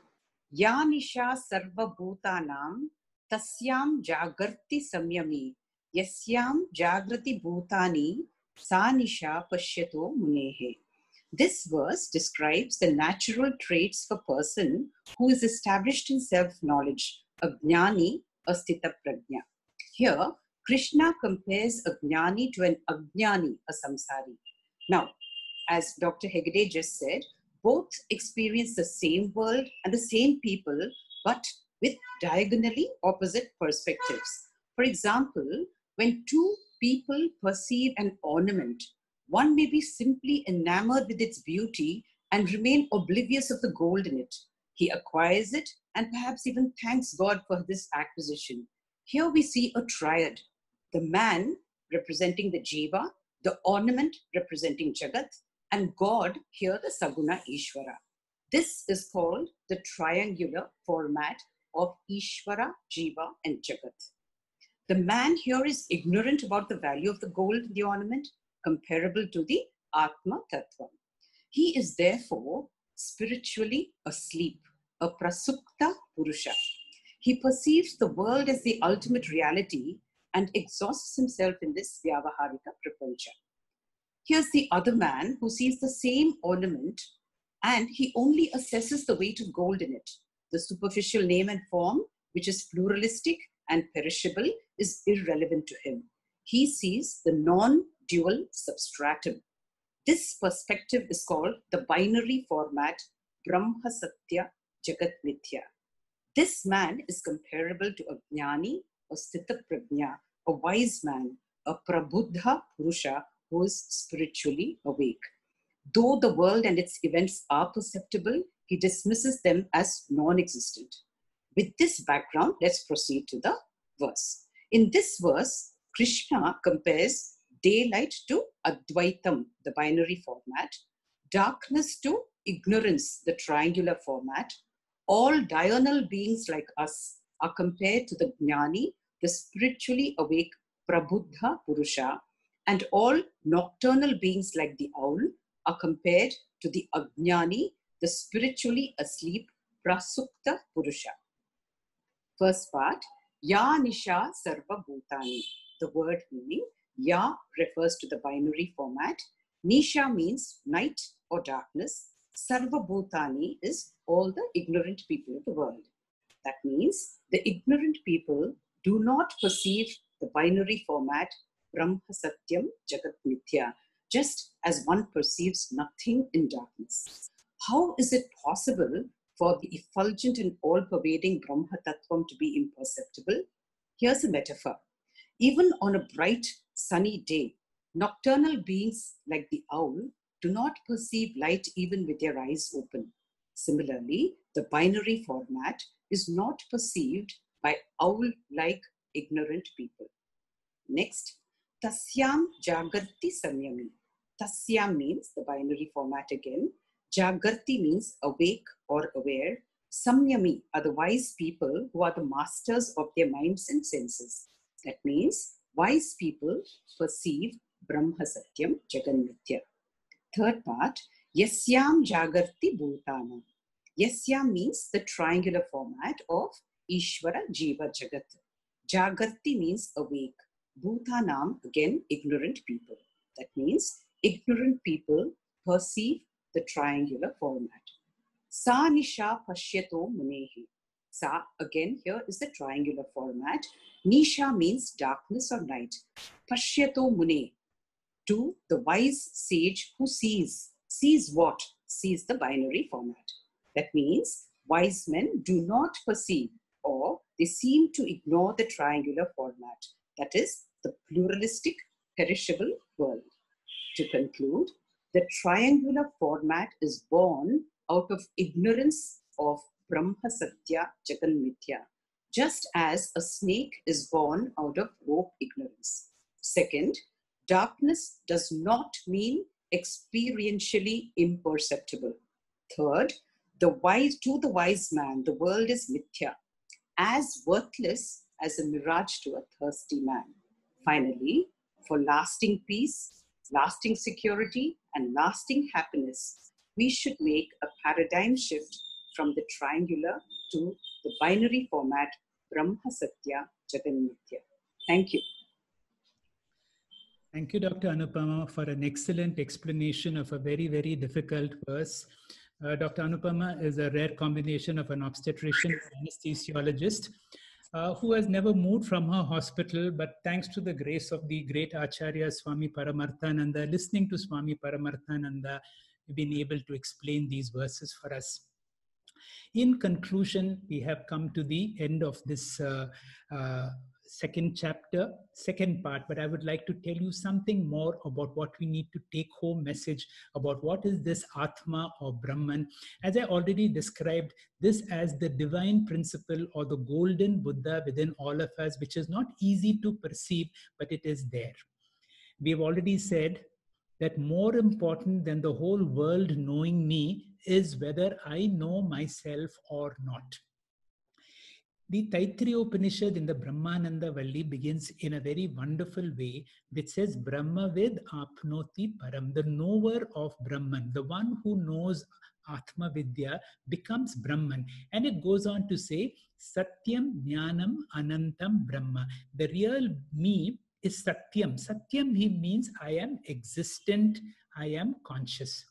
Ya Nisha Sarva Bhutanam Tasyam Jagarti Samyami Yasyam Jagrati Bhutani Sanisha Pashyato Munehe. This verse describes the natural traits of a person who is established in self-knowledge, a jnani, a sthita prajna. Here, Krishna compares a jnani to an ajnani, a samsari. Now, as Dr. Hegde just said, both experience the same world and the same people, but with diagonally opposite perspectives. For example, when two people perceive an ornament, one may be simply enamored with its beauty and remain oblivious of the gold in it. He acquires it and perhaps even thanks God for this acquisition. Here we see a triad: the man representing the Jiva, the ornament representing Jagat, and God, here the Saguna Ishvara. This is called the triangular format of Ishvara, Jiva, and Jagat. The man here is ignorant about the value of the gold in the ornament, comparable to the Atma Tattva. He is therefore spiritually asleep, a prasupta purusha. He perceives the world as the ultimate reality and exhausts himself in this Vyavaharika Prapancha. Here's the other man who sees the same ornament and he only assesses the weight of gold in it, the superficial name and form, which is pluralistic and perishable is irrelevant to him. He sees the non-dual substratum. This perspective is called the binary format Brahma Satya Jagat Mithya. This man is comparable to a Jnani or Sthita Prajna, a wise man, a Prabuddha Purusha who is spiritually awake. Though the world and its events are perceptible, he dismisses them as non-existent. With this background, let's proceed to the verse. In this verse, Krishna compares daylight to Advaitam, the binary format, darkness to ignorance, the triangular format. All diurnal beings like us are compared to the Jnani, the spiritually awake Prabuddha Purusha, and all nocturnal beings like the owl are compared to the Ajnani, the spiritually asleep Prasupta Purusha. First part, Ya Nisha Sarva Bhutani. The word meaning, Ya refers to the binary format. Nisha means night or darkness. Sarva Bhutani is all the ignorant people of the world. That means the ignorant people do not perceive the binary format Brahma Satyam Jagat Mithya, just as one perceives nothing in darkness. How is it possible for the effulgent and all-pervading Brahma Tattvam to be imperceptible? Here's a metaphor. Even on a bright, sunny day, nocturnal beings like the owl do not perceive light even with their eyes open. Similarly, the binary format is not perceived by owl-like ignorant people. Next, Tasyam Jagarti Samyami. Tasyam means the binary format again. Jagarti means awake or aware. Samyami are the wise people who are the masters of their minds and senses. That means wise people perceive Brahma Satyam Jagan Mithya. Third part, Yasyam Jagarti Bhutana. Yasyam means the triangular format of Ishvara Jiva Jagat. Jagarti means awake. Bhutanam, again, ignorant people. That means ignorant people perceive the triangular format. Sa Nisha Pashyato Munehi. Sa, again, here is the triangular format. Nisha means darkness or night. Pashyato Mune, to the wise sage who sees. Sees what? Sees the binary format. That means wise men do not perceive, or they seem to ignore the triangular format. That is the pluralistic, perishable world. To conclude, the triangular format is born out of ignorance of Brahma Satya Jagan Mithya, just as a snake is born out of rope ignorance. Second, darkness does not mean experientially imperceptible. Third, to the wise man, the world is mithya, as worthless as a mirage to a thirsty man. Finally, for lasting peace, lasting security, and lasting happiness, we should make a paradigm shift from the triangular to the binary format Brahma Satya Jagan Mithya. Thank you. Thank you, Dr. Anupama, for an excellent explanation of a very, very difficult verse. Dr. Anupama is a rare combination of an obstetrician and anesthesiologist who has never moved from her hospital, but thanks to the grace of the great Acharya Swami Paramarthananda, listening to Swami Paramarthananda, we've been able to explain these verses for us. In conclusion, we have come to the end of this second chapter, second part, but I would like to tell you something more about what we need to take home message about what is this Atma or Brahman. As I already described this as the divine principle or the golden Buddha within all of us, which is not easy to perceive, but it is there. We have already said that more important than the whole world knowing me is whether I know myself or not. The Taittiriya Upanishad in the Brahmananda Valli begins in a very wonderful way, which says, Brahmavid apnoti param, the knower of Brahman, the one who knows Atma Vidya becomes Brahman. And it goes on to say, Satyam Jnanam Anantam Brahma. The real me is Satyam. Satyam means I am existent, I am conscious.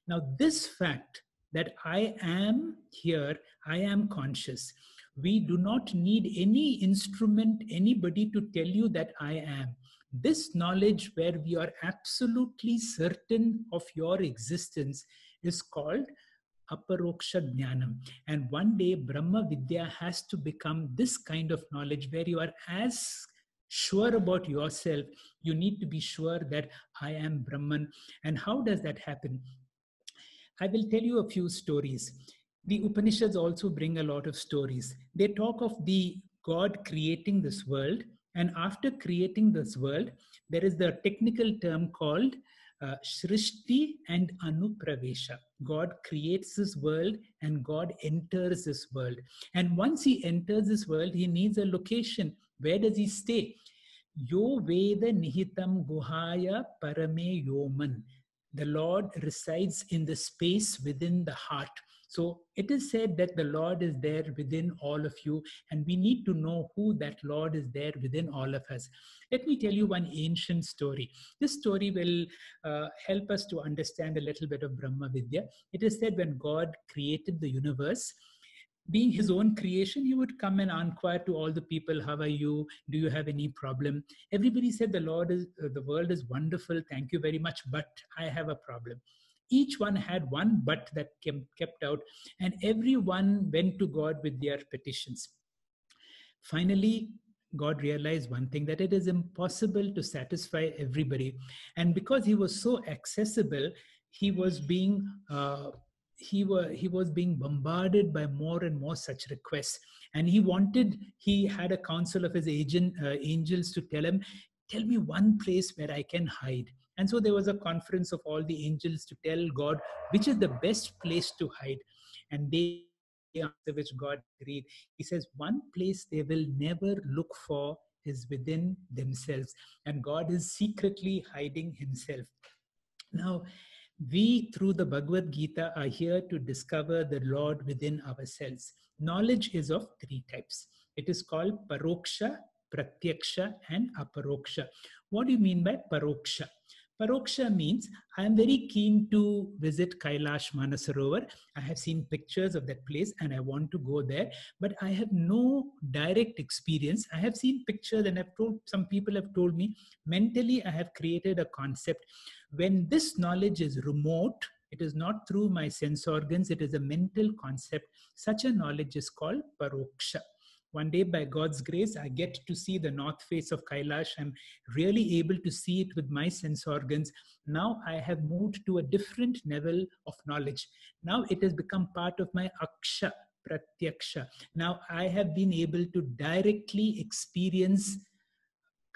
Now this fact that I am here, I am conscious, We do not need any instrument, anybody to tell you that I am. This knowledge where we are absolutely certain of your existence is called Aparoksha Jnanam. And one day Brahma Vidya has to become this kind of knowledge where you are as sure about yourself. You need to be sure that I am Brahman. And how does that happen? I will tell you a few stories. The Upanishads also bring a lot of stories. They talk of the God creating this world, and after creating this world, there is the technical term called Shrishti and Anupravesha. God creates this world and God enters this world. And once he enters this world, he needs a location. Where does he stay? Yo Veda Nihitam Guhaya Parame Yoman. The Lord resides in the space within the heart. So it is said that the Lord is there within all of you, and we need to know who that Lord is there within all of us. Let me tell you one ancient story. This story will help us to understand a little bit of Brahma Vidya. It is said when God created the universe, being his own creation, he would come and inquire to all the people, how are you? Do you have any problem? Everybody said, the world is wonderful. Thank you very much. But I have a problem. Each one had one but that kept out, and everyone went to God with their petitions. Finally, God realized one thing, that it is impossible to satisfy everybody. And because he was so accessible, he was being bombarded by more and more such requests. And he had a council of his angels to tell him, tell me one place where I can hide. And so there was a conference of all the angels to tell God which is the best place to hide. And they answer which God agreed. He says, one place they will never look for is within themselves. And God is secretly hiding himself. Now, we, through the Bhagavad Gita, are here to discover the Lord within ourselves. Knowledge is of three types. It is called Paroksha, Pratyaksha, and Aparoksha. What do you mean by Paroksha? Paroksha means I am very keen to visit Kailash Manasarovar. I have seen pictures of that place and I want to go there, but I have no direct experience. I have seen pictures and some people have told me, mentally I have created a concept. When this knowledge is remote, it is not through my sense organs, it is a mental concept. Such a knowledge is called Paroksha. One day, by God's grace, I get to see the north face of Kailash. I'm really able to see it with my sense organs. Now I have moved to a different level of knowledge. Now it has become part of my Aksha, Pratyaksha. Now I have been able to directly experience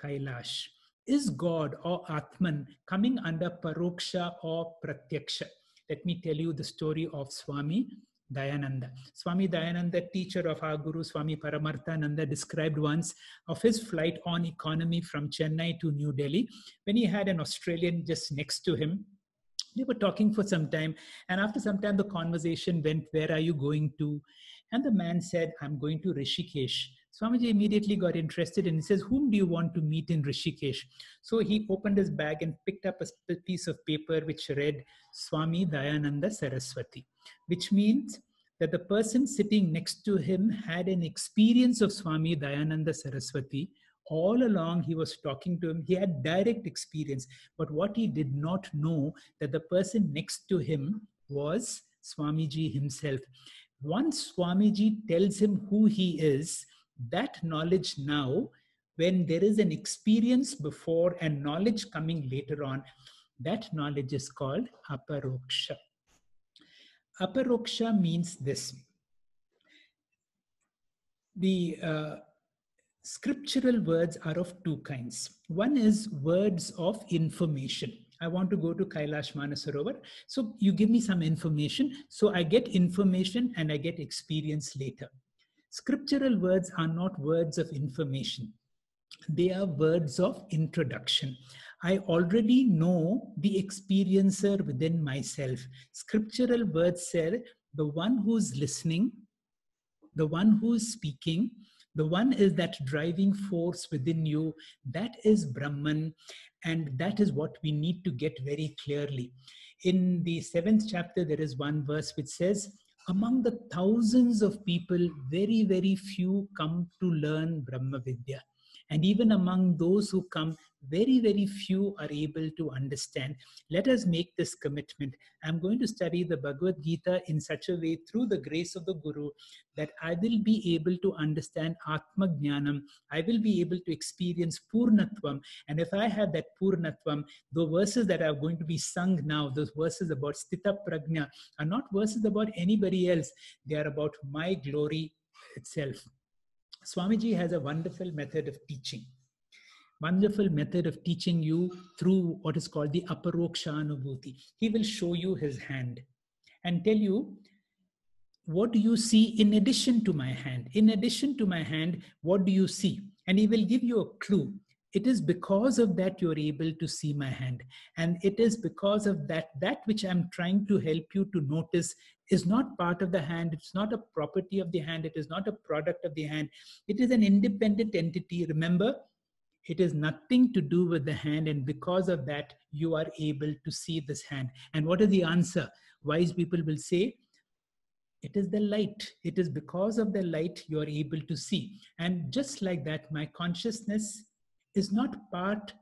Kailash. Is God or Atman coming under Paroksha or Pratyaksha? Let me tell you the story of Swami Dayananda. Swami Dayananda, teacher of our Guru Swami Paramarthananda, described once of his flight on economy from Chennai to New Delhi when he had an Australian just next to him. They were talking for some time, and after some time the conversation went, where are you going to? And the man said, I'm going to Rishikesh. Swamiji immediately got interested and he says, whom do you want to meet in Rishikesh? So he opened his bag and picked up a piece of paper which read Swami Dayananda Saraswati, which means that the person sitting next to him had an experience of Swami Dayananda Saraswati. All along he was talking to him. He had direct experience. But what he did not know, that the person next to him was Swamiji himself. Once Swamiji tells him who he is, that knowledge now, when there is an experience before and knowledge coming later on, that knowledge is called Aparoksha. Aparoksha means this. The scriptural words are of two kinds. One is words of information. I want to go to Kailash Manasarovar. So you give me some information. So I get information and I get experience later. Scriptural words are not words of information. They are words of introduction. I already know the experiencer within myself. Scriptural words say the one who's listening, the one who's speaking, the one is that driving force within you. That is Brahman. And that is what we need to get very clearly. In the 7th chapter, there is one verse which says, Among the thousands of people, very, very few come to learn Brahma Vidya. And even among those who come, very, very few are able to understand. Let us make this commitment. I'm going to study the Bhagavad Gita in such a way through the grace of the Guru that I will be able to understand Atma Jnanam. I will be able to experience Purnatvam. And if I have that Purnatvam, the verses that are going to be sung now, those verses about Sthita Prajna, are not verses about anybody else. They are about my glory itself. Swamiji has a wonderful method of teaching. Wonderful method of teaching you through what is called the Aparokshanubhuti. He will show you his hand and tell you, what do you see in addition to my hand? In addition to my hand, what do you see? And he will give you a clue. It is because of that you're able to see my hand. And it is because of that which I'm trying to help you to notice is not part of the hand. It's not a property of the hand. It is not a product of the hand. It is an independent entity. Remember, it is nothing to do with the hand. And because of that, you are able to see this hand. And what is the answer? Wise people will say, it is the light. It is because of the light you are able to see. And just like that, my consciousness is not part,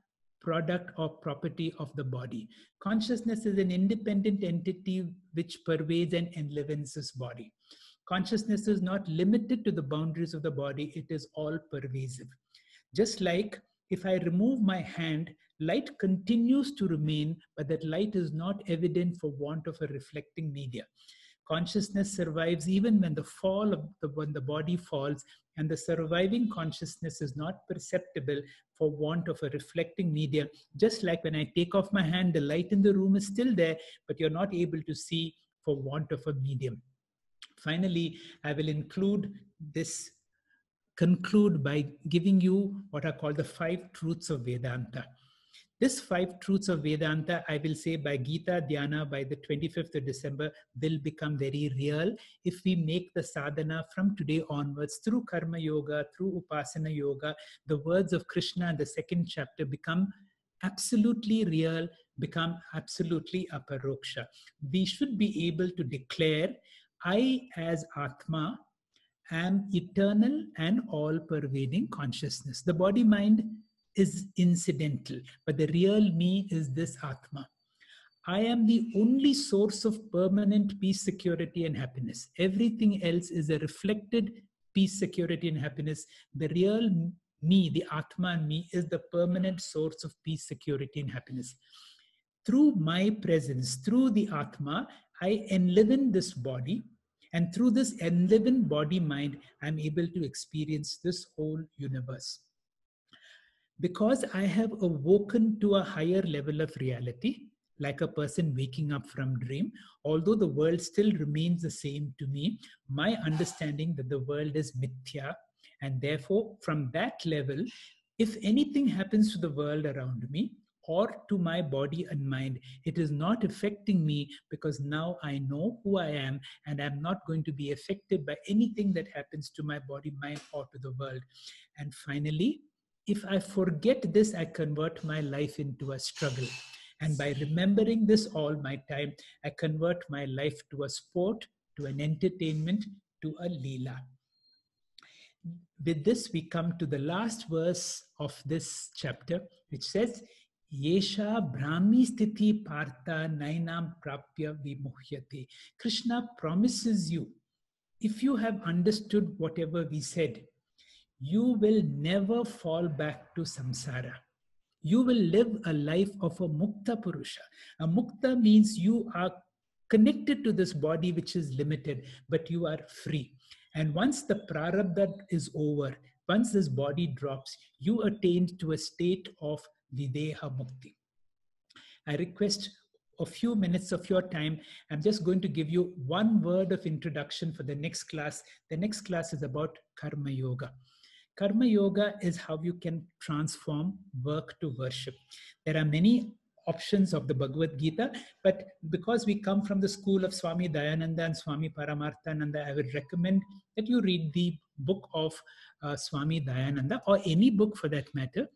product, or property of the body. Consciousness is an independent entity which pervades and enlivens this body. Consciousness is not limited to the boundaries of the body. It is all pervasive. Just like if I remove my hand, light continues to remain, but that light is not evident for want of a reflecting media. Consciousness survives even when when the body falls, and the surviving consciousness is not perceptible for want of a reflecting media. Just like when I take off my hand, the light in the room is still there, but you're not able to see for want of a medium. Finally, I will conclude by giving you what are called the 5 truths of Vedanta. These 5 truths of Vedanta, I will say by Gita Dhyana by the 25th of December, will become very real if we make the sadhana from today onwards through Karma Yoga, through Upasana Yoga. The words of Krishna in the 2nd chapter become absolutely real, become absolutely aparoksha. We should be able to declare, I as Atma am eternal and all-pervading consciousness. The body-mind is incidental, but the real me is this Atma. I am the only source of permanent peace, security, and happiness. Everything else is a reflected peace, security, and happiness. The real me, the Atma and me, is the permanent source of peace, security, and happiness. Through my presence, through the Atma, I enliven this body. And through this enlivened body-mind, I'm able to experience this whole universe. Because I have awoken to a higher level of reality, like a person waking up from dream, although the world still remains the same to me, my understanding that the world is mithya, and therefore from that level, if anything happens to the world around me, or to my body and mind, it is not affecting me because now I know who I am and I'm not going to be affected by anything that happens to my body, mind, or to the world. And finally, if I forget this, I convert my life into a struggle. And by remembering this all my time, I convert my life to a sport, to an entertainment, to a leela. With this, we come to the last verse of this chapter, which says, Yesha Brahmi Sthiti Partha Nainam Prapya Vimuhyate. Krishna promises you, if you have understood whatever we said, you will never fall back to samsara. You will live a life of a mukta purusha. A mukta means you are connected to this body which is limited, but you are free. And once the prarabdha is over, once this body drops, you attain to a state of videha mukti. I request a few minutes of your time. I'm just going to give you one word of introduction for the next class. The next class is about Karma Yoga. Karma Yoga is how you can transform work to worship. There are many options of the Bhagavad Gita, but because we come from the school of Swami Dayananda and Swami Paramarthananda, I would recommend that you read the book of Swami Dayananda, or any book for that matter.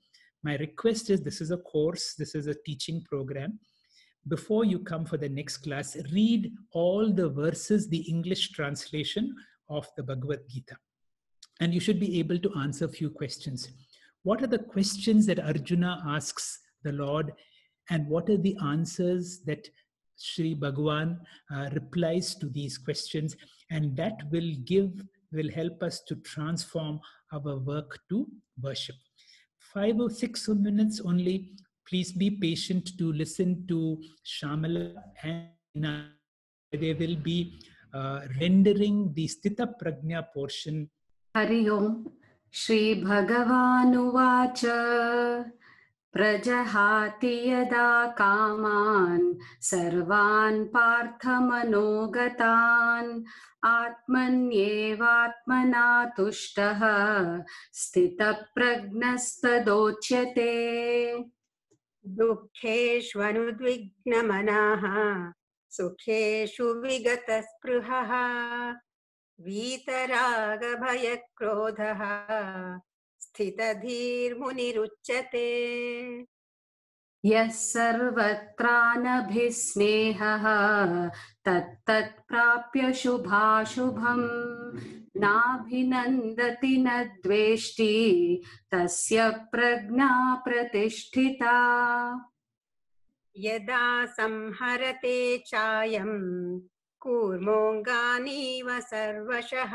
My request is, this is a course, this is a teaching program. before you come for the next class, read all the verses, the English translation of the Bhagavad Gita. And you should be able to answer a few questions. What are the questions that Arjuna asks the Lord, and what are the answers that Sri Bhagavan replies to these questions? And that will help us to transform our work to worship. 5 or 6 minutes only. Please be patient to listen to Shamala and Nina. They will be rendering the Sthita Prajna portion. Hari Om. Shri Bhagavanuvacha Prajahati yada kaman sarvan parthamanogatan atmanyevatmana tushtaha sthita prajnastadochyate. दुःखेष्वनुद्विग्नमनाः सुखेषु विगतस्पृहः वीतरागभयक्रोधः स्थितधीर्मुनिरुच्यते यः सर्वत्रानभिस्नेहः तत्तत्प्राप्य शुभाशुभम् नाभिनन्दति न द्वेष्टि तस्य प्रज्ञा प्रतिष्ठिता. यदा संहरते चायं कूर्मोऽङ्गानीव सर्वशः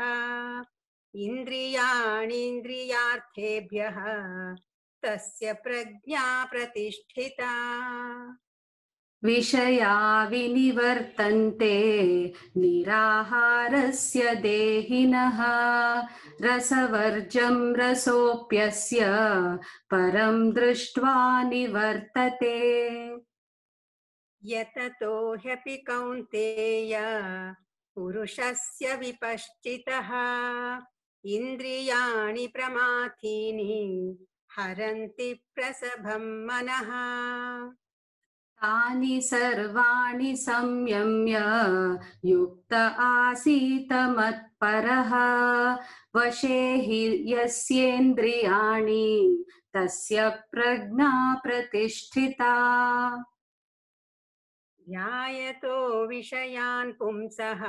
इन्द्रियाणीन्द्रियार्थेभ्यः तस्य प्रज्ञा प्रतिष्ठिता. विषया विनिवर्तन्ते निराहारस्य देहिनः रसवर्जं रसोऽप्यस्य परं दृष्ट्वा निवर्तते. यततो ह्यपि कौन्तेय पुरुषस्य विपश्चितः इन्द्रियाणि प्रमाथीनि हरन्ति प्रसभं मनः. तानि सर्वाणि संयम्य युक्त आसीत मत्परः वशे हि यस्येन्द्रियाणि तस्य प्रज्ञा प्रतिष्ठिता. ध्यायतो विषयान् पुंसः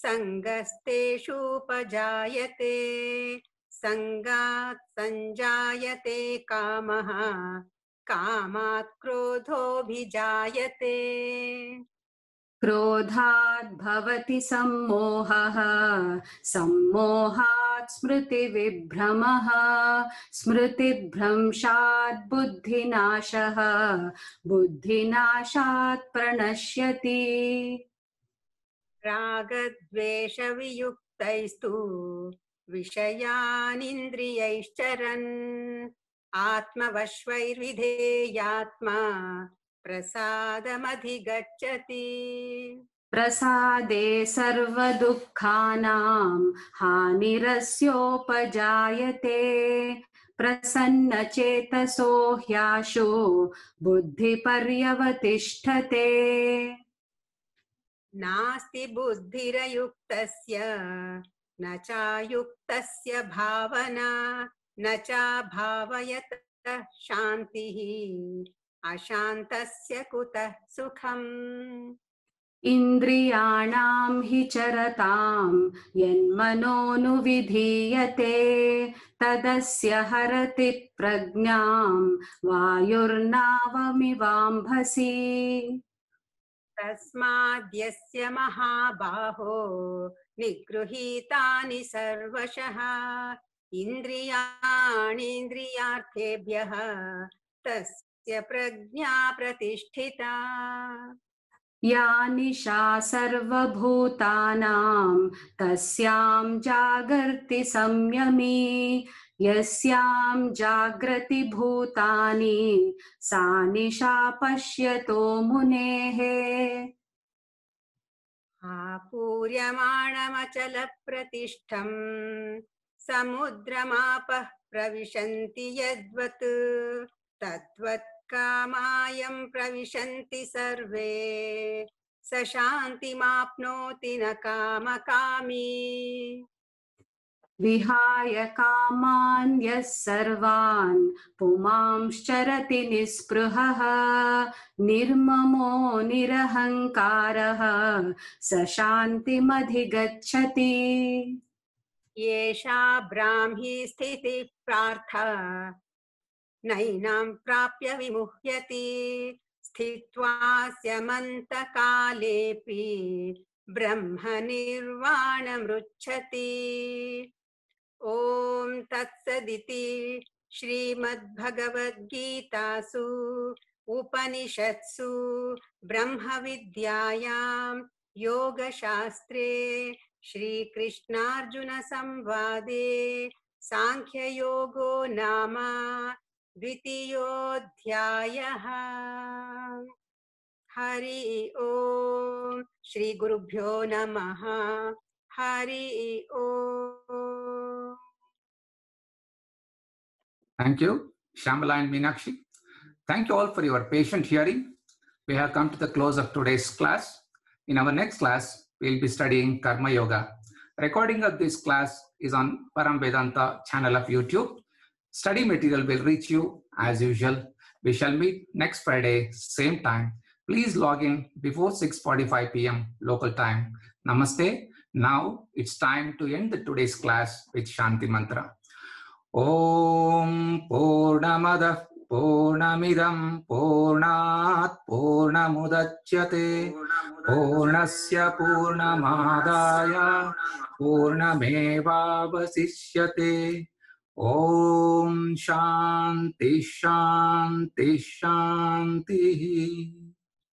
सङ्गस्तेषूपजायते सङ्गात् सञ्जायते कामः कामात् क्रोधोऽभिजायते. क्रोधात् भवति सम्मोहः सम्मोहात् स्मृतिविभ्रमः स्मृतिभ्रंशात् बुद्धिनाशः बुद्धिनाशात् प्रणश्यति. रागद्वेषवियुक्तैस्तु विषयानिन्द्रियैश्चरन् आत्मवश्वैर्विधेयात्मा प्रसादमधिगच्छति. प्रसादे सर्वदुःखानां हानिरस्योपजायते प्रसन्नचेतसो ह्याशो बुद्धिपर्यवतिष्ठते. नास्ति बुद्धिरयुक्तस्य न चायुक्तस्य भावना न चाभावयतः शान्तिः अशान्तस्य कुतः सुखम्. इन्द्रियाणां हि चरतां यन्मनोनुविधीयते तदस्य हरति प्रज्ञां वायुर्नावमिवाम्भसि. तस्माद्यस्य महाबाहो निगृहीतानि सर्वशः इन्द्रियाणीन्द्रियार्थेभ्यः तस्य प्रज्ञा प्रतिष्ठिता. या निशा सर्वभूतानां तस्यां जागर्ति संयमी यस्यां जाग्रति भूतानि सा निशा पश्यतो मुनेः. आपूर्यमाणमचलप्रतिष्ठं समुद्रमापः प्रविशन्ति यद्वत् तद्वत् कामायं प्रविशन्ति सर्वे स शान्तिमाप्नोति न कामकामी. विहाय कामान् यः सर्वान् पुमांश्चरति निःस्पृहः निर्ममो निरहङ्कारः स शान्तिमधिगच्छति। येषा ब्राह्मी स्थितिः पार्थ नैनां प्राप्य विमुह्यति स्थित्वा स्यमन्तकालेऽपि ब्रह्मनिर्वाणमृच्छति। ॐ तत्सदिति श्रीमद्भगवद्गीतासु उपनिषत्सु ब्रह्मविद्यायां योगशास्त्रे श्रीकृष्णार्जुनसंवादे सांख्ययोगो नाम द्वितीयोऽध्यायः। हरि ओम श्री गुरुभ्यो नमः। हरि ओम। Thank you, Shyamala and Meenakshi. Thank you all for your patient hearing. We have come to the close of today's class. In our next class, we'll be studying Karma Yoga. Recording of this class is on Param Vedanta channel of YouTube. Study material will reach you as usual. We shall meet next Friday, same time. Please log in before 6:45 p.m. local time. Namaste. Now it's time to end today's class with Shanti Mantra. Om Purnamadah Purnamidam Purnat Purnamudachyate Purnasya Purnamadaya Purnamevavasishyate. Om Shanti Shanti Shanti.